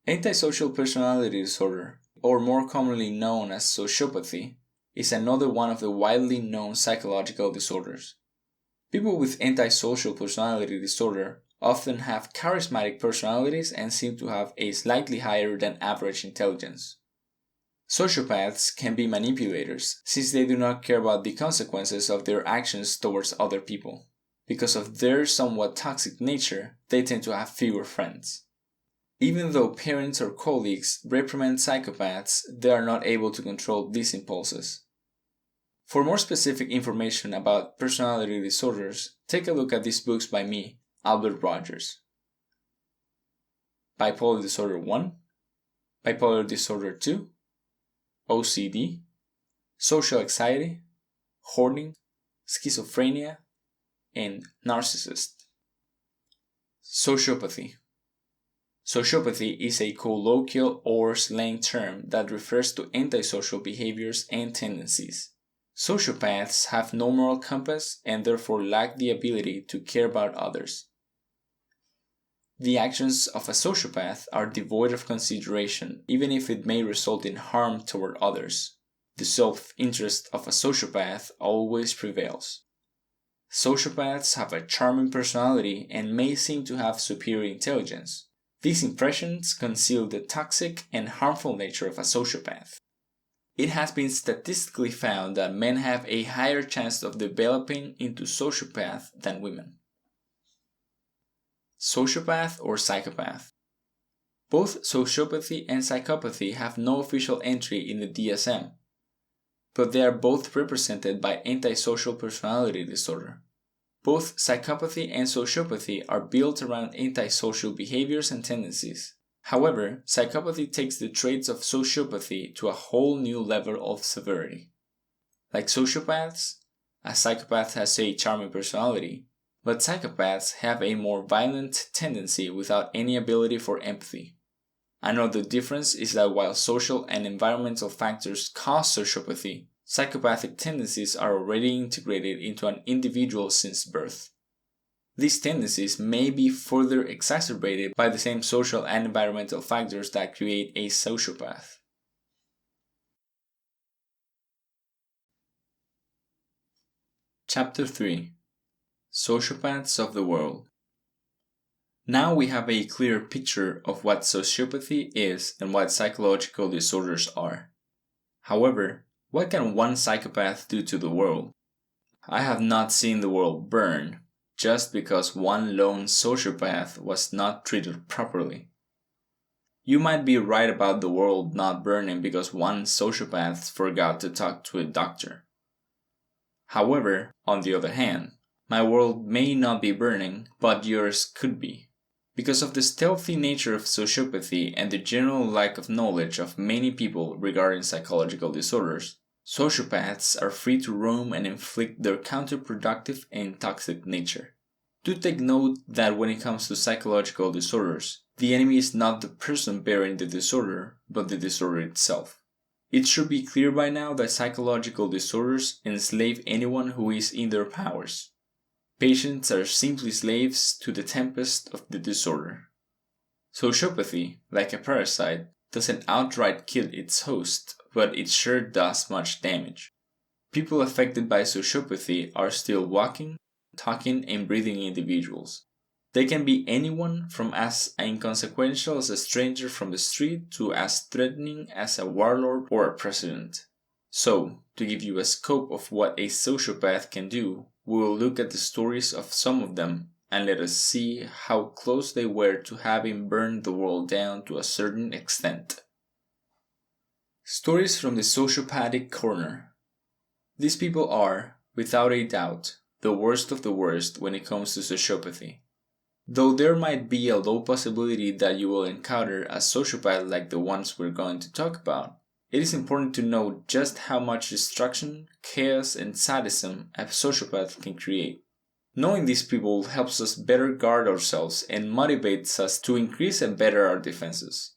Antisocial personality disorder, or more commonly known as sociopathy, is another one of the widely known psychological disorders. People with antisocial personality disorder often have charismatic personalities and seem to have a slightly higher than average intelligence. Sociopaths can be manipulators, since they do not care about the consequences of their actions towards other people. Because of their somewhat toxic nature, they tend to have fewer friends. Even though parents or colleagues reprimand psychopaths, they are not able to control these impulses. For more specific information about personality disorders, take a look at these books by me, Albert Rogers. Bipolar Disorder 1, Bipolar Disorder 2, OCD, Social Anxiety, Hoarding, Schizophrenia, and Narcissist. Sociopathy. Sociopathy is a colloquial or slang term that refers to antisocial behaviors and tendencies. Sociopaths have no moral compass and therefore lack the ability to care about others. The actions of a sociopath are devoid of consideration, even if it may result in harm toward others. The self-interest of a sociopath always prevails. Sociopaths have a charming personality and may seem to have superior intelligence. These impressions conceal the toxic and harmful nature of a sociopath. It has been statistically found that men have a higher chance of developing into sociopath than women. Sociopath or psychopath. Both sociopathy and psychopathy have no official entry in the DSM, but they are both represented by antisocial personality disorder. Both psychopathy and sociopathy are built around antisocial behaviors and tendencies. However, psychopathy takes the traits of sociopathy to a whole new level of severity. Like sociopaths, a psychopath has a charming personality, but psychopaths have a more violent tendency without any ability for empathy. Another difference is that while social and environmental factors cause sociopathy, Psychopathic tendencies are already integrated into an individual since birth. These tendencies may be further exacerbated by the same social and environmental factors that create a sociopath. Chapter 3: Sociopaths of the World. Now we have a clear picture of what sociopathy is and what psychological disorders are. However, what can one psychopath do to the world? I have not seen the world burn just because one lone sociopath was not treated properly. You might be right about the world not burning because one sociopath forgot to talk to a doctor. However, on the other hand, my world may not be burning, but yours could be. Because of the stealthy nature of sociopathy and the general lack of knowledge of many people regarding psychological disorders, sociopaths are free to roam and inflict their counterproductive and toxic nature. Do take note that when it comes to psychological disorders, the enemy is not the person bearing the disorder, but the disorder itself. It should be clear by now that psychological disorders enslave anyone who is in their powers. Patients are simply slaves to the tempest of the disorder. Sociopathy, like a parasite, doesn't outright kill its host, but it sure does much damage. People affected by sociopathy are still walking, talking, and breathing individuals. They can be anyone from as inconsequential as a stranger from the street to as threatening as a warlord or a president. So, to give you a scope of what a sociopath can do, we will look at the stories of some of them and let us see how close they were to having burned the world down to a certain extent. Stories from the sociopathic corner. These people are, without a doubt, the worst of the worst when it comes to sociopathy. Though there might be a low possibility that you will encounter a sociopath like the ones we're going to talk about, it is important to know just how much destruction, chaos, and sadism a sociopath can create. Knowing these people helps us better guard ourselves and motivates us to increase and better our defenses.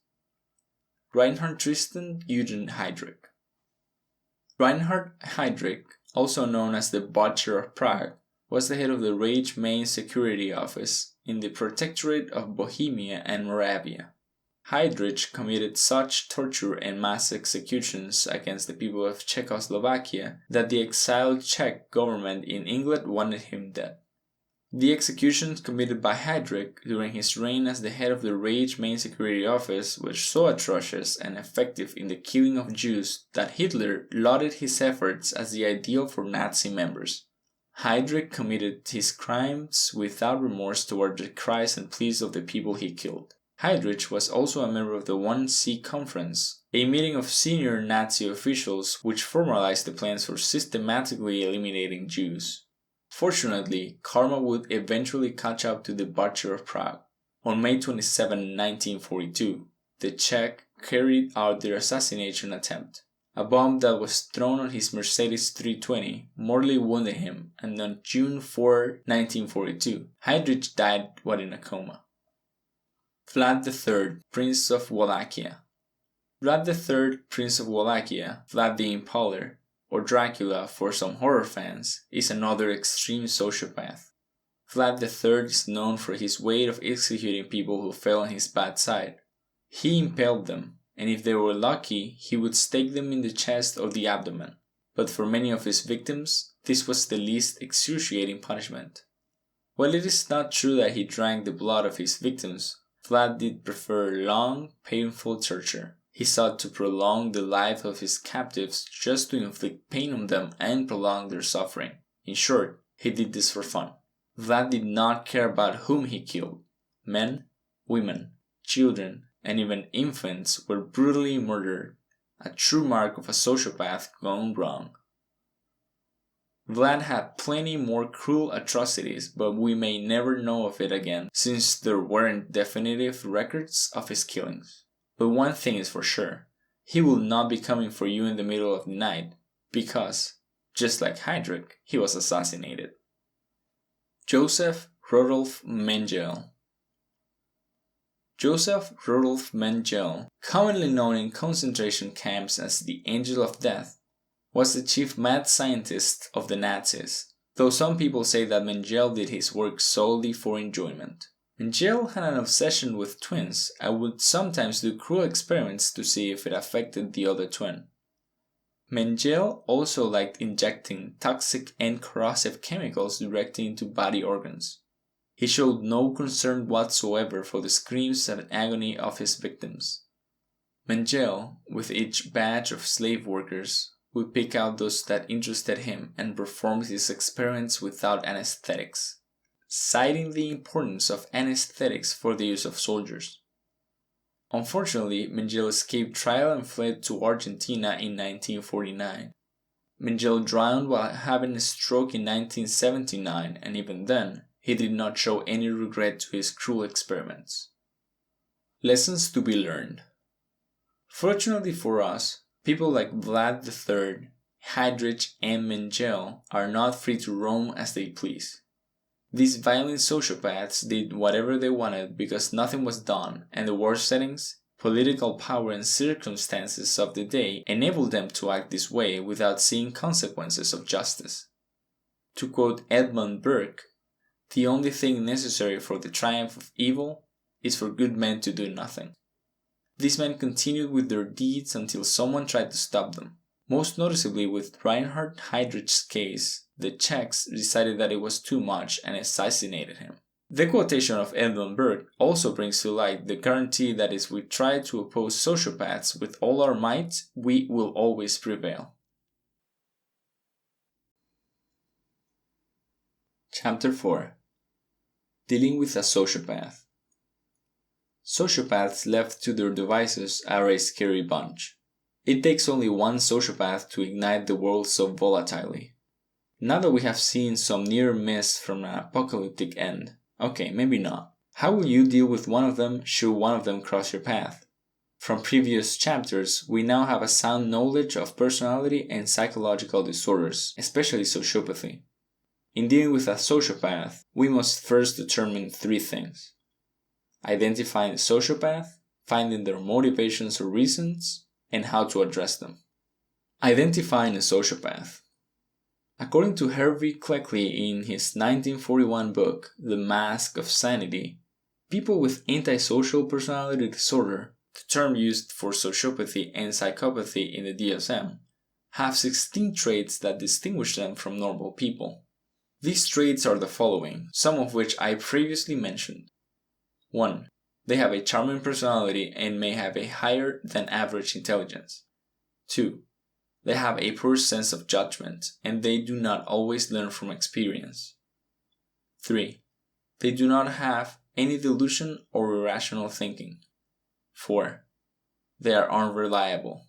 Reinhard Tristan Eugen Heydrich. Reinhard Heydrich, also known as the Butcher of Prague, was the head of the Reich Main Security Office in the Protectorate of Bohemia and Moravia. Heydrich committed such torture and mass executions against the people of Czechoslovakia that the exiled Czech government in England wanted him dead. The executions committed by Heydrich during his reign as the head of the Reich Main Security Office were so atrocious and effective in the killing of Jews that Hitler lauded his efforts as the ideal for Nazi members. Heydrich committed his crimes without remorse toward the cries and pleas of the people he killed. Heydrich was also a member of the 1C Conference, a meeting of senior Nazi officials which formalized the plans for systematically eliminating Jews. Fortunately, karma would eventually catch up to the Butcher of Prague. On May 27, 1942, the Czech carried out their assassination attempt. A bomb that was thrown on his Mercedes 320 mortally wounded him, and on June 4, 1942, Heydrich died while in a coma. Vlad III, Prince of Wallachia. Vlad III, Prince of Wallachia, Vlad the Impaler, or Dracula for some horror fans, is another extreme sociopath. Vlad III is known for his way of executing people who fell on his bad side. He impaled them, and if they were lucky, he would stake them in the chest or the abdomen. But for many of his victims, this was the least excruciating punishment. While it is not true that he drank the blood of his victims, Vlad did prefer long, painful torture. He sought to prolong the life of his captives just to inflict pain on them and prolong their suffering. In short, he did this for fun. Vlad did not care about whom he killed. Men, women, children, and even infants were brutally murdered, a true mark of a sociopath gone wrong. Vlad had plenty more cruel atrocities, but we may never know of it again, since there weren't definitive records of his killings. But one thing is for sure, he will not be coming for you in the middle of the night, because, just like Heydrich, he was assassinated. Joseph Rudolf Mengele. Joseph Rudolf Mengele, commonly known in concentration camps as the Angel of Death, was the chief mad scientist of the Nazis, though some people say that Mengele did his work solely for enjoyment. Mengele had an obsession with twins and would sometimes do cruel experiments to see if it affected the other twin. Mengele also liked injecting toxic and corrosive chemicals directly into body organs. He showed no concern whatsoever for the screams and agony of his victims. Mengele, with each batch of slave workers, would pick out those that interested him and perform his experiments without anesthetics, citing the importance of anesthetics for the use of soldiers. Unfortunately, Mengele escaped trial and fled to Argentina in 1949. Mengele drowned while having a stroke in 1979, and even then, he did not show any regret to his cruel experiments. Lessons to be learned. Fortunately for us, people like Vlad III, Heydrich, and Mengele are not free to roam as they please. These violent sociopaths did whatever they wanted because nothing was done, and the war settings, political power, and circumstances of the day enabled them to act this way without seeing consequences of justice. To quote Edmund Burke, "The only thing necessary for the triumph of evil is for good men to do nothing." These men continued with their deeds until someone tried to stop them. Most noticeably with Reinhard Heydrich's case, the Czechs decided that it was too much and assassinated him. The quotation of Edmund Burke also brings to light the guarantee that if we try to oppose sociopaths with all our might, we will always prevail. Chapter 4. Dealing with a Sociopath. Sociopaths left to their devices are a scary bunch. It takes only one sociopath to ignite the world so volatilely. Now that we have seen some near miss from an apocalyptic end, okay, maybe not. How will you deal with one of them should one of them cross your path? From previous chapters, we now have a sound knowledge of personality and psychological disorders, especially sociopathy. In dealing with a sociopath, we must first determine 3 things. Identifying the sociopath, finding their motivations or reasons, and how to address them. Identifying a sociopath. According to Hervey Cleckley in his 1941 book, The Mask of Sanity, people with antisocial personality disorder, the term used for sociopathy and psychopathy in the DSM, have 16 traits that distinguish them from normal people. These traits are the following, some of which I previously mentioned. 1. They have a charming personality and may have a higher than average intelligence. 2. They have a poor sense of judgment and they do not always learn from experience. 3. They do not have any delusion or irrational thinking. 4. They are unreliable.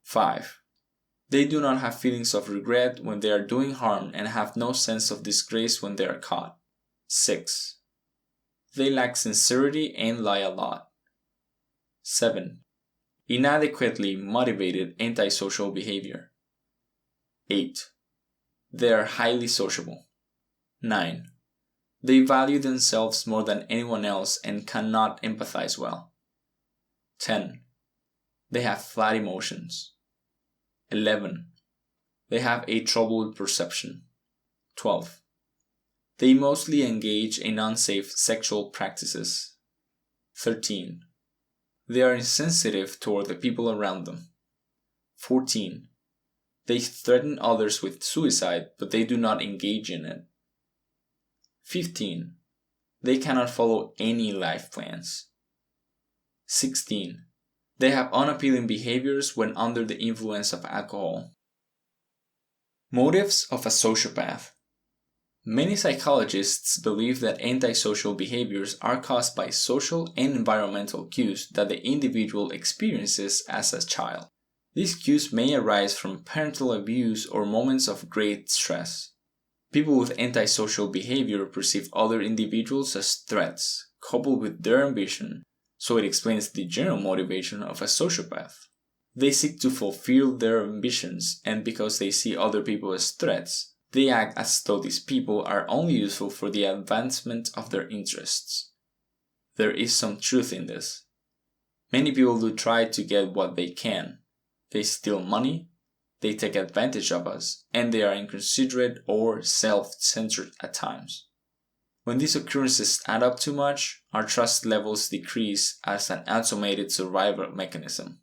5. They do not have feelings of regret when they are doing harm and have no sense of disgrace when they are caught. 6. They lack sincerity and lie a lot. 7. Inadequately motivated antisocial behavior. 8. They are highly sociable. 9. They value themselves more than anyone else and cannot empathize well. 10. They have flat emotions. 11. They have a troubled perception. 12. They mostly engage in unsafe sexual practices. 13. They are insensitive toward the people around them. 14. They threaten others with suicide, but they do not engage in it. 15. They cannot follow any life plans. 16. They have unappealing behaviors when under the influence of alcohol. Motives of a sociopath. Many psychologists believe that antisocial behaviors are caused by social and environmental cues that the individual experiences as a child. These cues may arise from parental abuse or moments of great stress. People with antisocial behavior perceive other individuals as threats, coupled with their ambition, so it explains the general motivation of a sociopath. They seek to fulfill their ambitions, and because they see other people as threats, they act as though these people are only useful for the advancement of their interests. There is some truth in this. Many people do try to get what they can. They steal money, they take advantage of us, and they are inconsiderate or self-centered at times. When these occurrences add up too much, our trust levels decrease as an automated survival mechanism.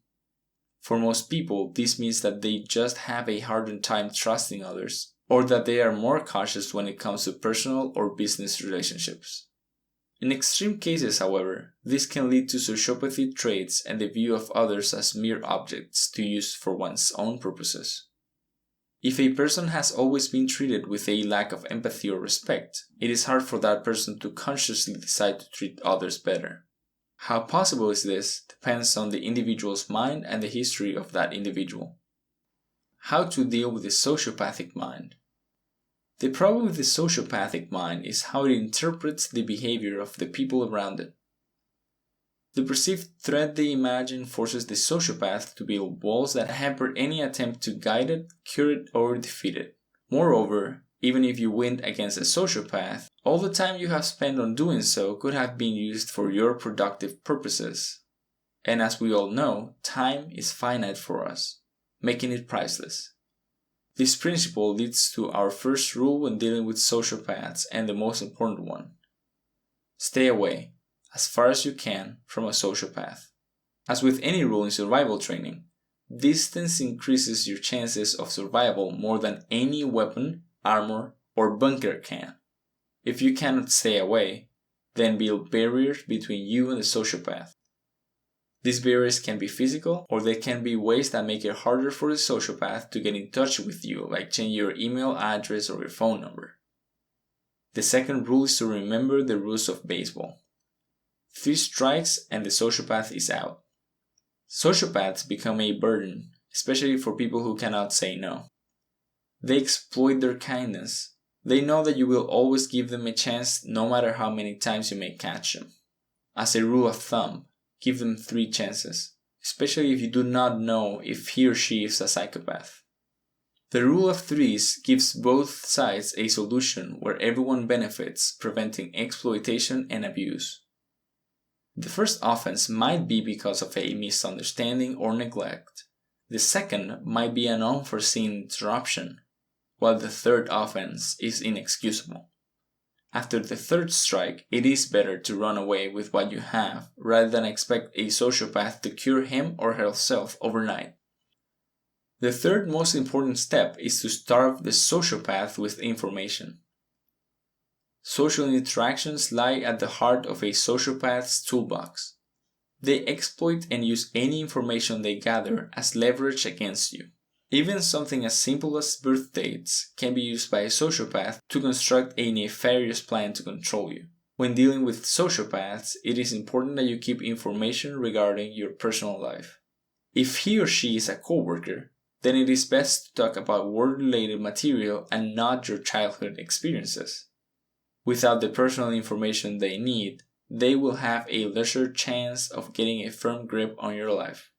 For most people, this means that they just have a harder time trusting others, or that they are more cautious when it comes to personal or business relationships. In extreme cases, however, this can lead to sociopathy traits and the view of others as mere objects to use for one's own purposes. If a person has always been treated with a lack of empathy or respect, it is hard for that person to consciously decide to treat others better. How possible is this depends on the individual's mind and the history of that individual. How to deal with the sociopathic mind. The problem with the sociopathic mind is how it interprets the behavior of the people around it. The perceived threat they imagine forces the sociopath to build walls that hamper any attempt to guide it, cure it, or defeat it. Moreover, even if you win against a sociopath, all the time you have spent on doing so could have been used for your productive purposes. And as we all know, time is finite for us, making it priceless. This principle leads to our first rule when dealing with sociopaths and the most important one. Stay away, as far as you can, from a sociopath. As with any rule in survival training, distance increases your chances of survival more than any weapon, armor, or bunker can. If you cannot stay away, then build barriers between you and the sociopath. These barriers can be physical, or they can be ways that make it harder for the sociopath to get in touch with you, like changing your email address or your phone number. The second rule is to remember the rules of baseball. 3 strikes and the sociopath is out. Sociopaths become a burden, especially for people who cannot say no. They exploit their kindness. They know that you will always give them a chance no matter how many times you may catch them. As a rule of thumb, give them 3 chances, especially if you do not know if he or she is a psychopath. The rule of threes gives both sides a solution where everyone benefits, preventing exploitation and abuse. The first offense might be because of a misunderstanding or neglect. The second might be an unforeseen interruption, while the third offense is inexcusable. After the third strike, it is better to run away with what you have rather than expect a sociopath to cure him or herself overnight. The third most important step is to starve the sociopath with information. Social interactions lie at the heart of a sociopath's toolbox. They exploit and use any information they gather as leverage against you. Even something as simple as birth dates can be used by a sociopath to construct a nefarious plan to control you. When dealing with sociopaths, it is important that you keep information regarding your personal life. If he or she is a coworker, then it is best to talk about work-related material and not your childhood experiences. Without the personal information they need, they will have a lesser chance of getting a firm grip on your life.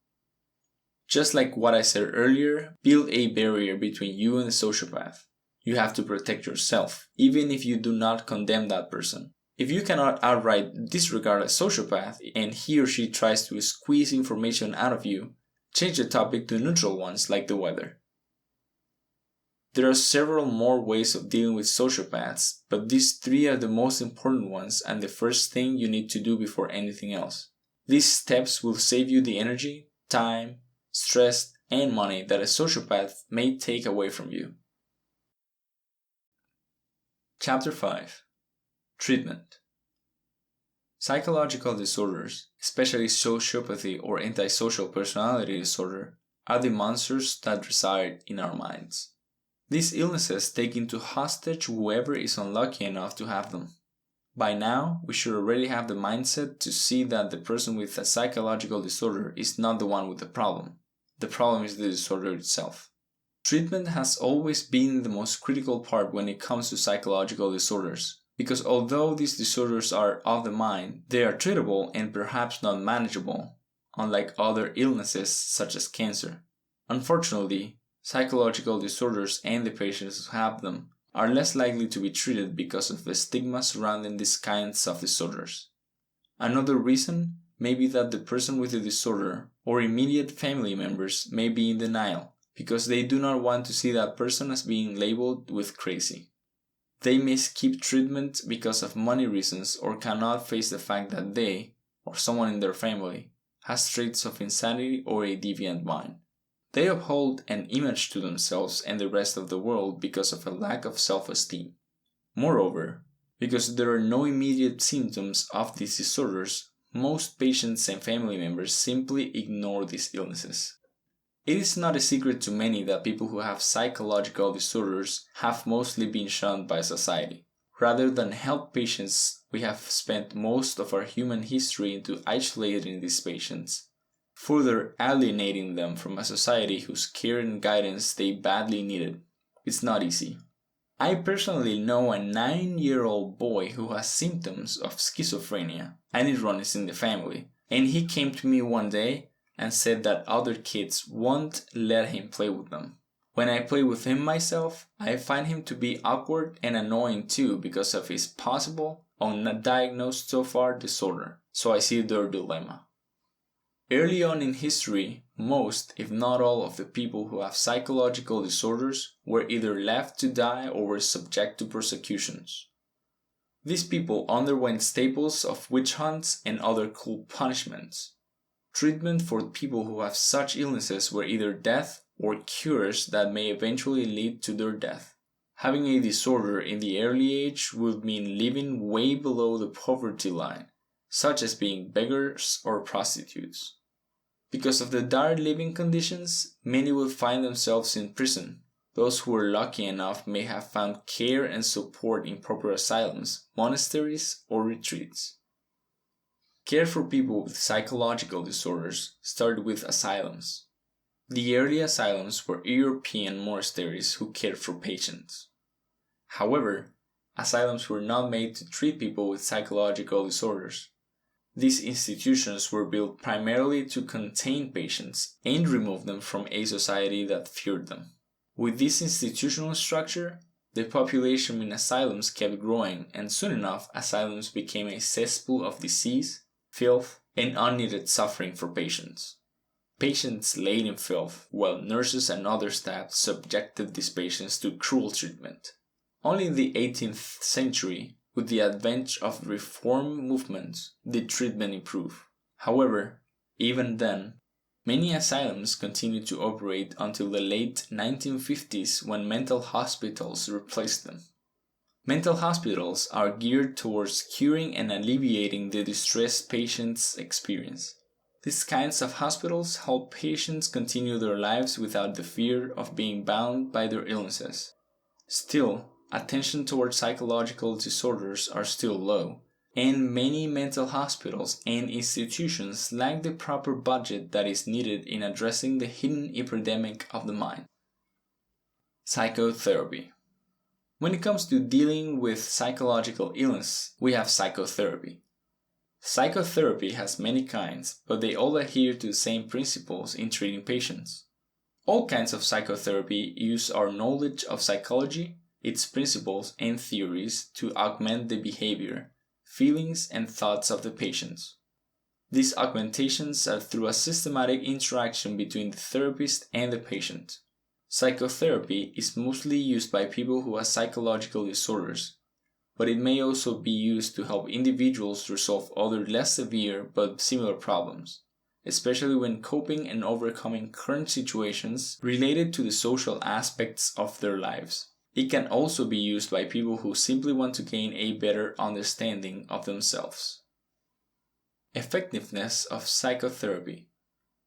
Just like what I said earlier, build a barrier between you and the sociopath. You have to protect yourself, even if you do not condemn that person. If you cannot outright disregard a sociopath and he or she tries to squeeze information out of you, change the topic to neutral ones like the weather. There are several more ways of dealing with sociopaths, but these 3 are the most important ones and the first thing you need to do before anything else. These steps will save you the energy, time, stress, and money that a sociopath may take away from you. Chapter 5. Treatment. Psychological disorders, especially sociopathy or antisocial personality disorder, are the monsters that reside in our minds. These illnesses take into hostage whoever is unlucky enough to have them. By now, we should already have the mindset to see that the person with a psychological disorder is not the one with the problem. The problem is the disorder itself. Treatment has always been the most critical part when it comes to psychological disorders, because although these disorders are of the mind, they are treatable and perhaps not manageable, unlike other illnesses such as cancer. Unfortunately, psychological disorders and the patients who have them are less likely to be treated because of the stigma surrounding these kinds of disorders. Another reason may be that the person with the disorder or immediate family members may be in denial because they do not want to see that person as being labeled with crazy. They may skip treatment because of money reasons or cannot face the fact that they, or someone in their family, has traits of insanity or a deviant mind. They uphold an image to themselves and the rest of the world because of a lack of self-esteem. Moreover, because there are no immediate symptoms of these disorders, most patients and family members simply ignore these illnesses. It is not a secret to many that people who have psychological disorders have mostly been shunned by society. Rather than help patients, we have spent most of our human history into isolating these patients, further alienating them from a society whose care and guidance they badly needed. It's not easy. I personally know a 9-year-old boy who has symptoms of schizophrenia, and it runs in the family, and he came to me one day and said that other kids won't let him play with them. When I play with him myself, I find him to be awkward and annoying too because of his possible, undiagnosed so far, disorder, so I see their dilemma. Early on in history, most, if not all, of the people who have psychological disorders were either left to die or were subject to persecutions. These people underwent staples of witch hunts and other cruel punishments. Treatment for people who have such illnesses were either death or cures that may eventually lead to their death. Having a disorder in the early age would mean living way below the poverty line, such as being beggars or prostitutes. Because of the dire living conditions, many will find themselves in prison. Those who were lucky enough may have found care and support in proper asylums, monasteries, or retreats. Care for people with psychological disorders started with asylums. The early asylums were European monasteries who cared for patients. However, asylums were not made to treat people with psychological disorders. These institutions were built primarily to contain patients and remove them from a society that feared them. With this institutional structure, the population in asylums kept growing, and soon enough asylums became a cesspool of disease, filth, and unneeded suffering for patients. Patients laid in filth, while nurses and other staff subjected these patients to cruel treatment. Only in the 18th century, with the advent of reform movements, did treatment improve. However, even then, many asylums continued to operate until the late 1950s when mental hospitals replaced them. Mental hospitals are geared towards curing and alleviating the distress patients experience. These kinds of hospitals help patients continue their lives without the fear of being bound by their illnesses. Still, attention towards psychological disorders are still low, and many mental hospitals and institutions lack the proper budget that is needed in addressing the hidden epidemic of the mind. Psychotherapy. When it comes to dealing with psychological illness, we have psychotherapy. Psychotherapy has many kinds, but they all adhere to the same principles in treating patients. All kinds of psychotherapy use our knowledge of psychology, its principles and theories to augment the behavior, feelings, and thoughts of the patients. These augmentations are through a systematic interaction between the therapist and the patient. Psychotherapy is mostly used by people who have psychological disorders, but it may also be used to help individuals resolve other less severe but similar problems, especially when coping and overcoming current situations related to the social aspects of their lives. It can also be used by people who simply want to gain a better understanding of themselves. Effectiveness of psychotherapy.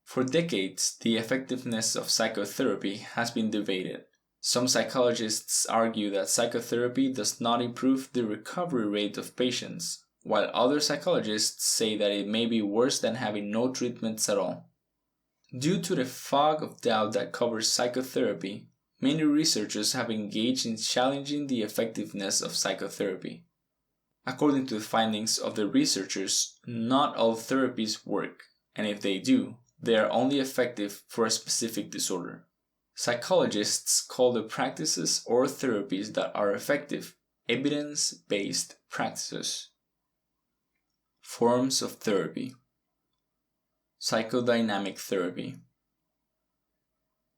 For decades, the effectiveness of psychotherapy has been debated. Some psychologists argue that psychotherapy does not improve the recovery rate of patients, while other psychologists say that it may be worse than having no treatments at all. Due to the fog of doubt that covers psychotherapy, many researchers have engaged in challenging the effectiveness of psychotherapy. According to the findings of the researchers, not all therapies work, and if they do, they are only effective for a specific disorder. Psychologists call the practices or therapies that are effective evidence-based practices. Forms of therapy. Psychodynamic therapy.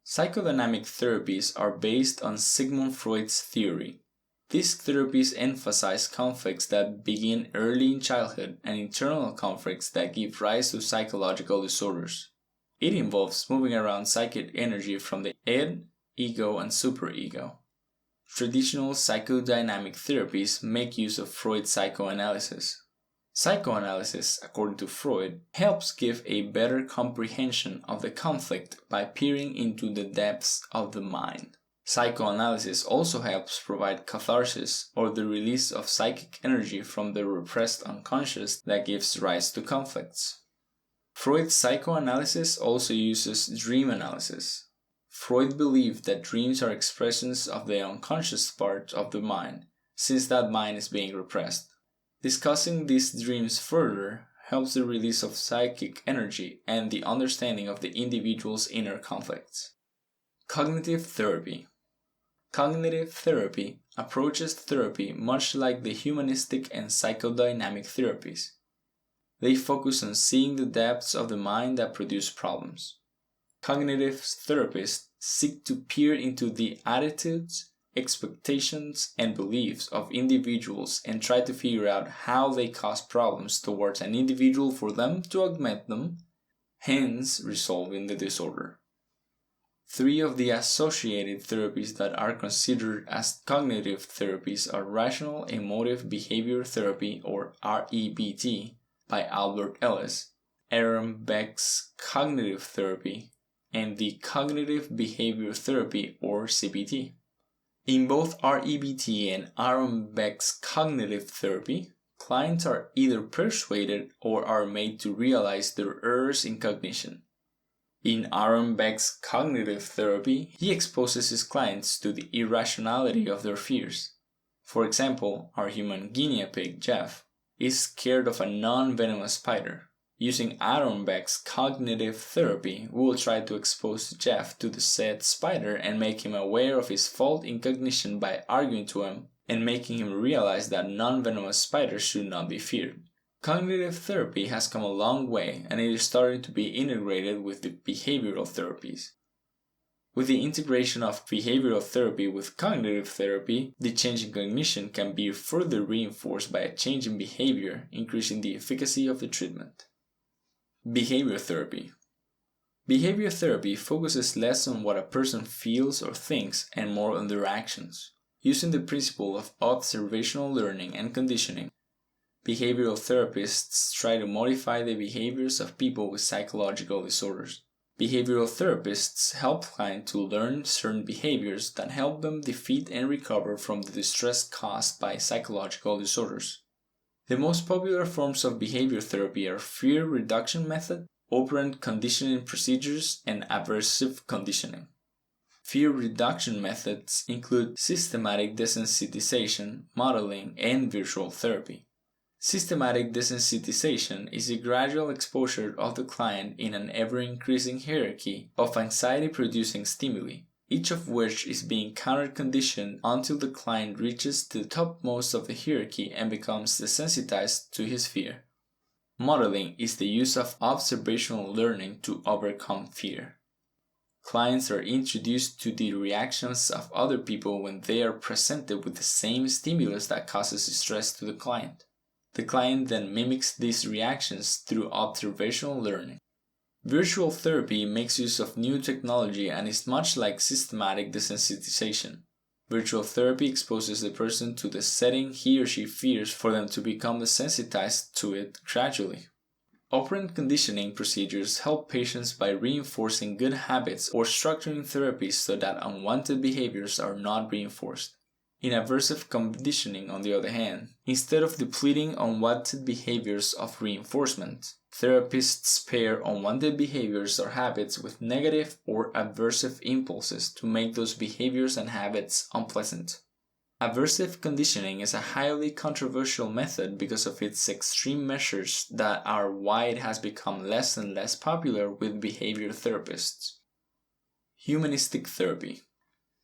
Psychodynamic therapies are based on Sigmund Freud's theory. These therapies emphasize conflicts that begin early in childhood and internal conflicts that give rise to psychological disorders. It involves moving around psychic energy from the id, ego, and superego. Traditional psychodynamic therapies make use of Freud's psychoanalysis. Psychoanalysis, according to Freud, helps give a better comprehension of the conflict by peering into the depths of the mind. Psychoanalysis also helps provide catharsis, or the release of psychic energy from the repressed unconscious that gives rise to conflicts. Freud's psychoanalysis also uses dream analysis. Freud believed that dreams are expressions of the unconscious part of the mind, since that mind is being repressed. Discussing these dreams further helps the release of psychic energy and the understanding of the individual's inner conflicts. Cognitive therapy. Cognitive therapy approaches therapy much like the humanistic and psychodynamic therapies. They focus on seeing the depths of the mind that produce problems. Cognitive therapists seek to peer into the attitudes, expectations, and beliefs of individuals and try to figure out how they cause problems towards an individual for them to augment them, hence resolving the disorder. 3 of the associated therapies that are considered as cognitive therapies are Rational Emotive Behavior Therapy, or REBT, by Albert Ellis, Aaron Beck's Cognitive Therapy, and the Cognitive Behavior Therapy, or CBT. In both REBT and Aaron Beck's Cognitive Therapy, clients are either persuaded or are made to realize their errors in cognition. In Aaron Beck's Cognitive Therapy, he exposes his clients to the irrationality of their fears. For example, our human guinea pig, Jeff, is scared of a non-venomous spider. Using Aaron Beck's Cognitive Therapy, we will try to expose Jeff to the said spider and make him aware of his fault in cognition by arguing to him and making him realize that non-venomous spiders should not be feared. Cognitive therapy has come a long way and it is starting to be integrated with the behavioral therapies. With the integration of behavioral therapy with cognitive therapy, the change in cognition can be further reinforced by a change in behavior, increasing the efficacy of the treatment. Behavior therapy. Behavior therapy focuses less on what a person feels or thinks and more on their actions, using the principle of observational learning and conditioning. Behavioral therapists try to modify the behaviors of people with psychological disorders. Behavioral therapists help clients to learn certain behaviors that help them defeat and recover from the distress caused by psychological disorders. The most popular forms of behavior therapy are fear reduction method, operant conditioning procedures, and aversive conditioning. Fear reduction methods include systematic desensitization, modeling, and virtual therapy. Systematic desensitization is the gradual exposure of the client in an ever-increasing hierarchy of anxiety-producing stimuli, each of which is being counter-conditioned until the client reaches the topmost of the hierarchy and becomes desensitized to his fear. Modeling is the use of observational learning to overcome fear. Clients are introduced to the reactions of other people when they are presented with the same stimulus that causes stress to the client. The client then mimics these reactions through observational learning. Virtual therapy makes use of new technology and is much like systematic desensitization. Virtual therapy exposes the person to the setting he or she fears for them to become desensitized to it gradually. Operant conditioning procedures help patients by reinforcing good habits or structuring therapies so that unwanted behaviors are not reinforced. In aversive conditioning, on the other hand, instead of depleting unwanted behaviors of reinforcement, therapists pair unwanted behaviors or habits with negative or aversive impulses to make those behaviors and habits unpleasant. Aversive conditioning is a highly controversial method because of its extreme measures that are why it has become less and less popular with behavior therapists. Humanistic therapy.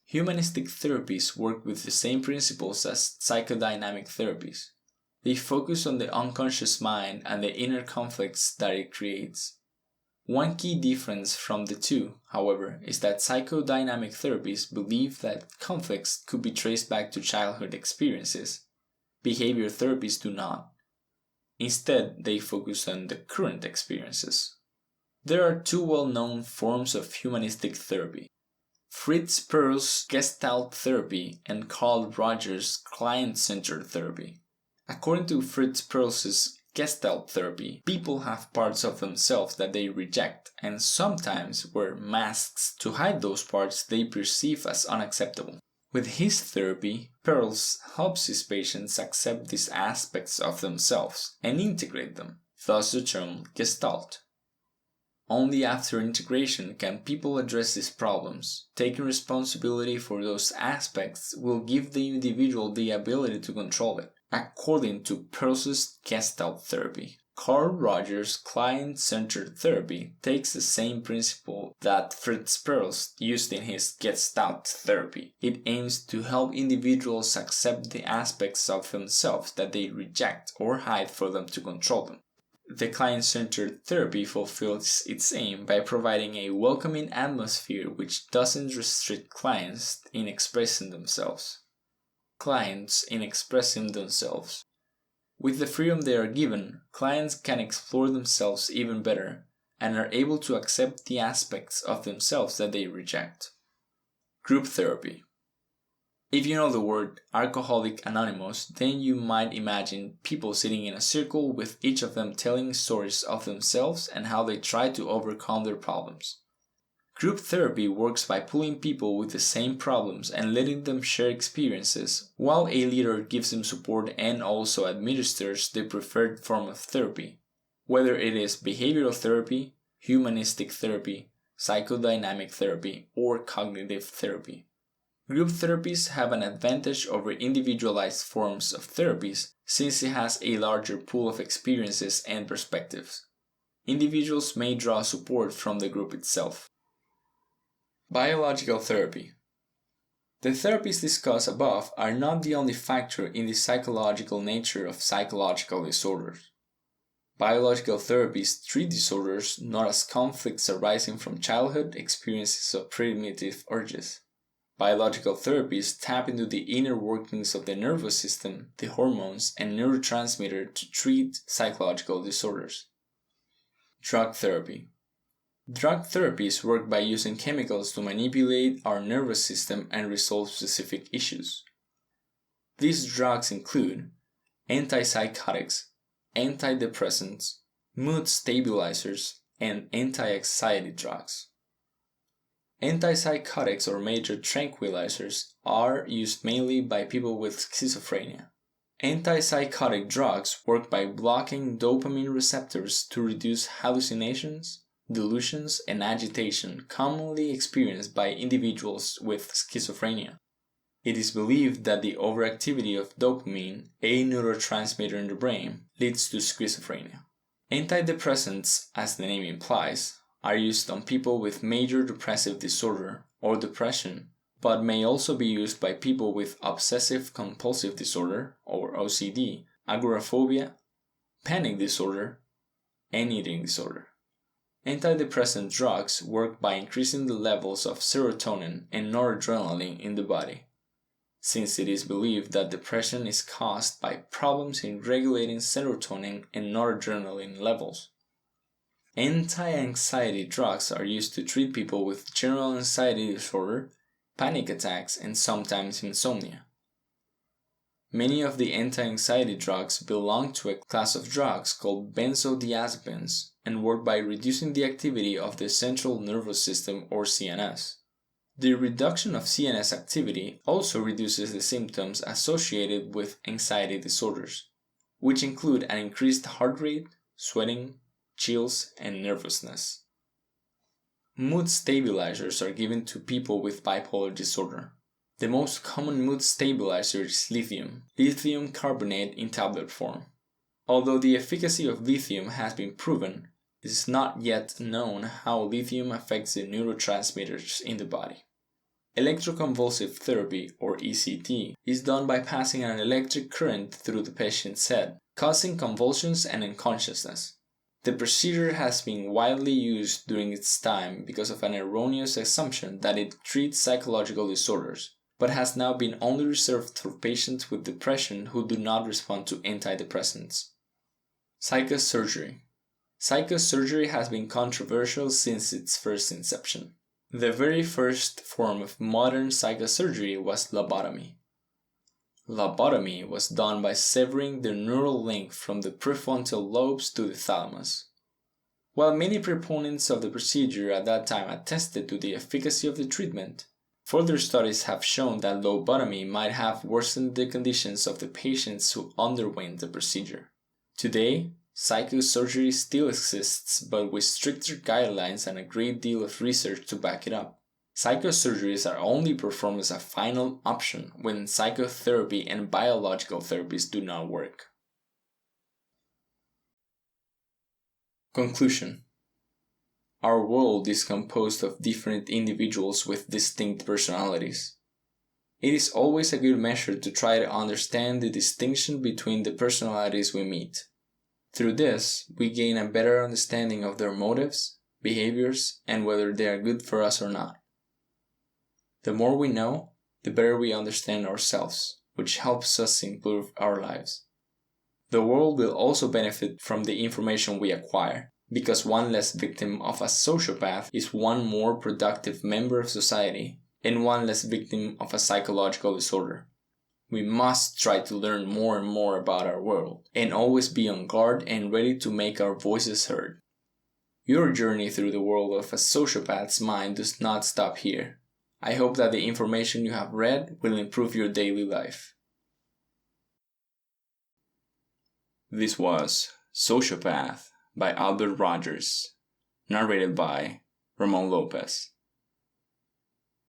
Humanistic therapies work with the same principles as psychodynamic therapies. They focus on the unconscious mind and the inner conflicts that it creates. One key difference from the two, however, is that psychodynamic therapies believe that conflicts could be traced back to childhood experiences. Behavior therapies do not. Instead, they focus on the current experiences. There are two well-known forms of humanistic therapy: Fritz Perls' Gestalt therapy and Carl Rogers' client-centered therapy. According to Fritz Perls' Gestalt therapy, people have parts of themselves that they reject and sometimes wear masks to hide those parts they perceive as unacceptable. With his therapy, Perls helps his patients accept these aspects of themselves and integrate them, thus the term Gestalt. Only after integration can people address these problems. Taking responsibility for those aspects will give the individual the ability to control it, according to Perls' Gestalt therapy. Carl Rogers' client-centered therapy takes the same principle that Fritz Perls used in his Gestalt therapy. It aims to help individuals accept the aspects of themselves that they reject or hide for them to control them. The client-centered therapy fulfills its aim by providing a welcoming atmosphere which doesn't restrict clients in expressing themselves. With the freedom they are given, clients can explore themselves even better and are able to accept the aspects of themselves that they reject. Group therapy. If you know the word Alcoholics Anonymous, then you might imagine people sitting in a circle with each of them telling stories of themselves and how they try to overcome their problems. Group therapy works by pulling people with the same problems and letting them share experiences, while a leader gives them support and also administers the preferred form of therapy, whether it is behavioral therapy, humanistic therapy, psychodynamic therapy, or cognitive therapy. Group therapies have an advantage over individualized forms of therapies since it has a larger pool of experiences and perspectives. Individuals may draw support from the group itself. Biological therapy. The therapies discussed above are not the only factor in the psychological nature of psychological disorders. Biological therapies treat disorders not as conflicts arising from childhood experiences of primitive urges. Biological therapies tap into the inner workings of the nervous system, the hormones, and neurotransmitter to treat psychological disorders. Drug therapy. Drug therapies work by using chemicals to manipulate our nervous system and resolve specific issues. These drugs include antipsychotics, antidepressants, mood stabilizers, and anti-anxiety drugs. Antipsychotics or major tranquilizers are used mainly by people with schizophrenia. Antipsychotic drugs work by blocking dopamine receptors to reduce hallucinations, delusions, and agitation commonly experienced by individuals with schizophrenia. It is believed that the overactivity of dopamine, a neurotransmitter in the brain, leads to schizophrenia. Antidepressants, as the name implies, are used on people with major depressive disorder or depression, but may also be used by people with obsessive-compulsive disorder or OCD, agoraphobia, panic disorder, and eating disorder. Antidepressant drugs work by increasing the levels of serotonin and noradrenaline in the body, since it is believed that depression is caused by problems in regulating serotonin and noradrenaline levels. Anti-anxiety drugs are used to treat people with general anxiety disorder, panic attacks, and sometimes insomnia. Many of the anti-anxiety drugs belong to a class of drugs called benzodiazepines and work by reducing the activity of the central nervous system or CNS. The reduction of CNS activity also reduces the symptoms associated with anxiety disorders, which include an increased heart rate, sweating, chills, and nervousness. Mood stabilizers are given to people with bipolar disorder. The most common mood stabilizer is lithium carbonate in tablet form. Although the efficacy of lithium has been proven, it is not yet known how lithium affects the neurotransmitters in the body. Electroconvulsive therapy, or ECT, is done by passing an electric current through the patient's head, causing convulsions and unconsciousness. The procedure has been widely used during its time because of an erroneous assumption that it treats psychological disorders, but has now been only reserved for patients with depression who do not respond to antidepressants. Psychosurgery. Psychosurgery has been controversial since its first inception. The very first form of modern psychosurgery was lobotomy. Lobotomy was done by severing the neural link from the prefrontal lobes to the thalamus. While many proponents of the procedure at that time attested to the efficacy of the treatment, further studies have shown that lobotomy might have worsened the conditions of the patients who underwent the procedure. Today, psychosurgery still exists, but with stricter guidelines and a great deal of research to back it up. Psychosurgeries are only performed as a final option when psychotherapy and biological therapies do not work. Conclusion. Our world is composed of different individuals with distinct personalities. It is always a good measure to try to understand the distinction between the personalities we meet. Through this, we gain a better understanding of their motives, behaviors, and whether they are good for us or not. The more we know, the better we understand ourselves, which helps us improve our lives. The world will also benefit from the information we acquire, because one less victim of a sociopath is one more productive member of society, and one less victim of a psychological disorder. We must try to learn more and more about our world, and always be on guard and ready to make our voices heard. Your journey through the world of a sociopath's mind does not stop here. I hope that the information you have read will improve your daily life. This was Sociopath by Albert Rogers, narrated by Ramon Lopez.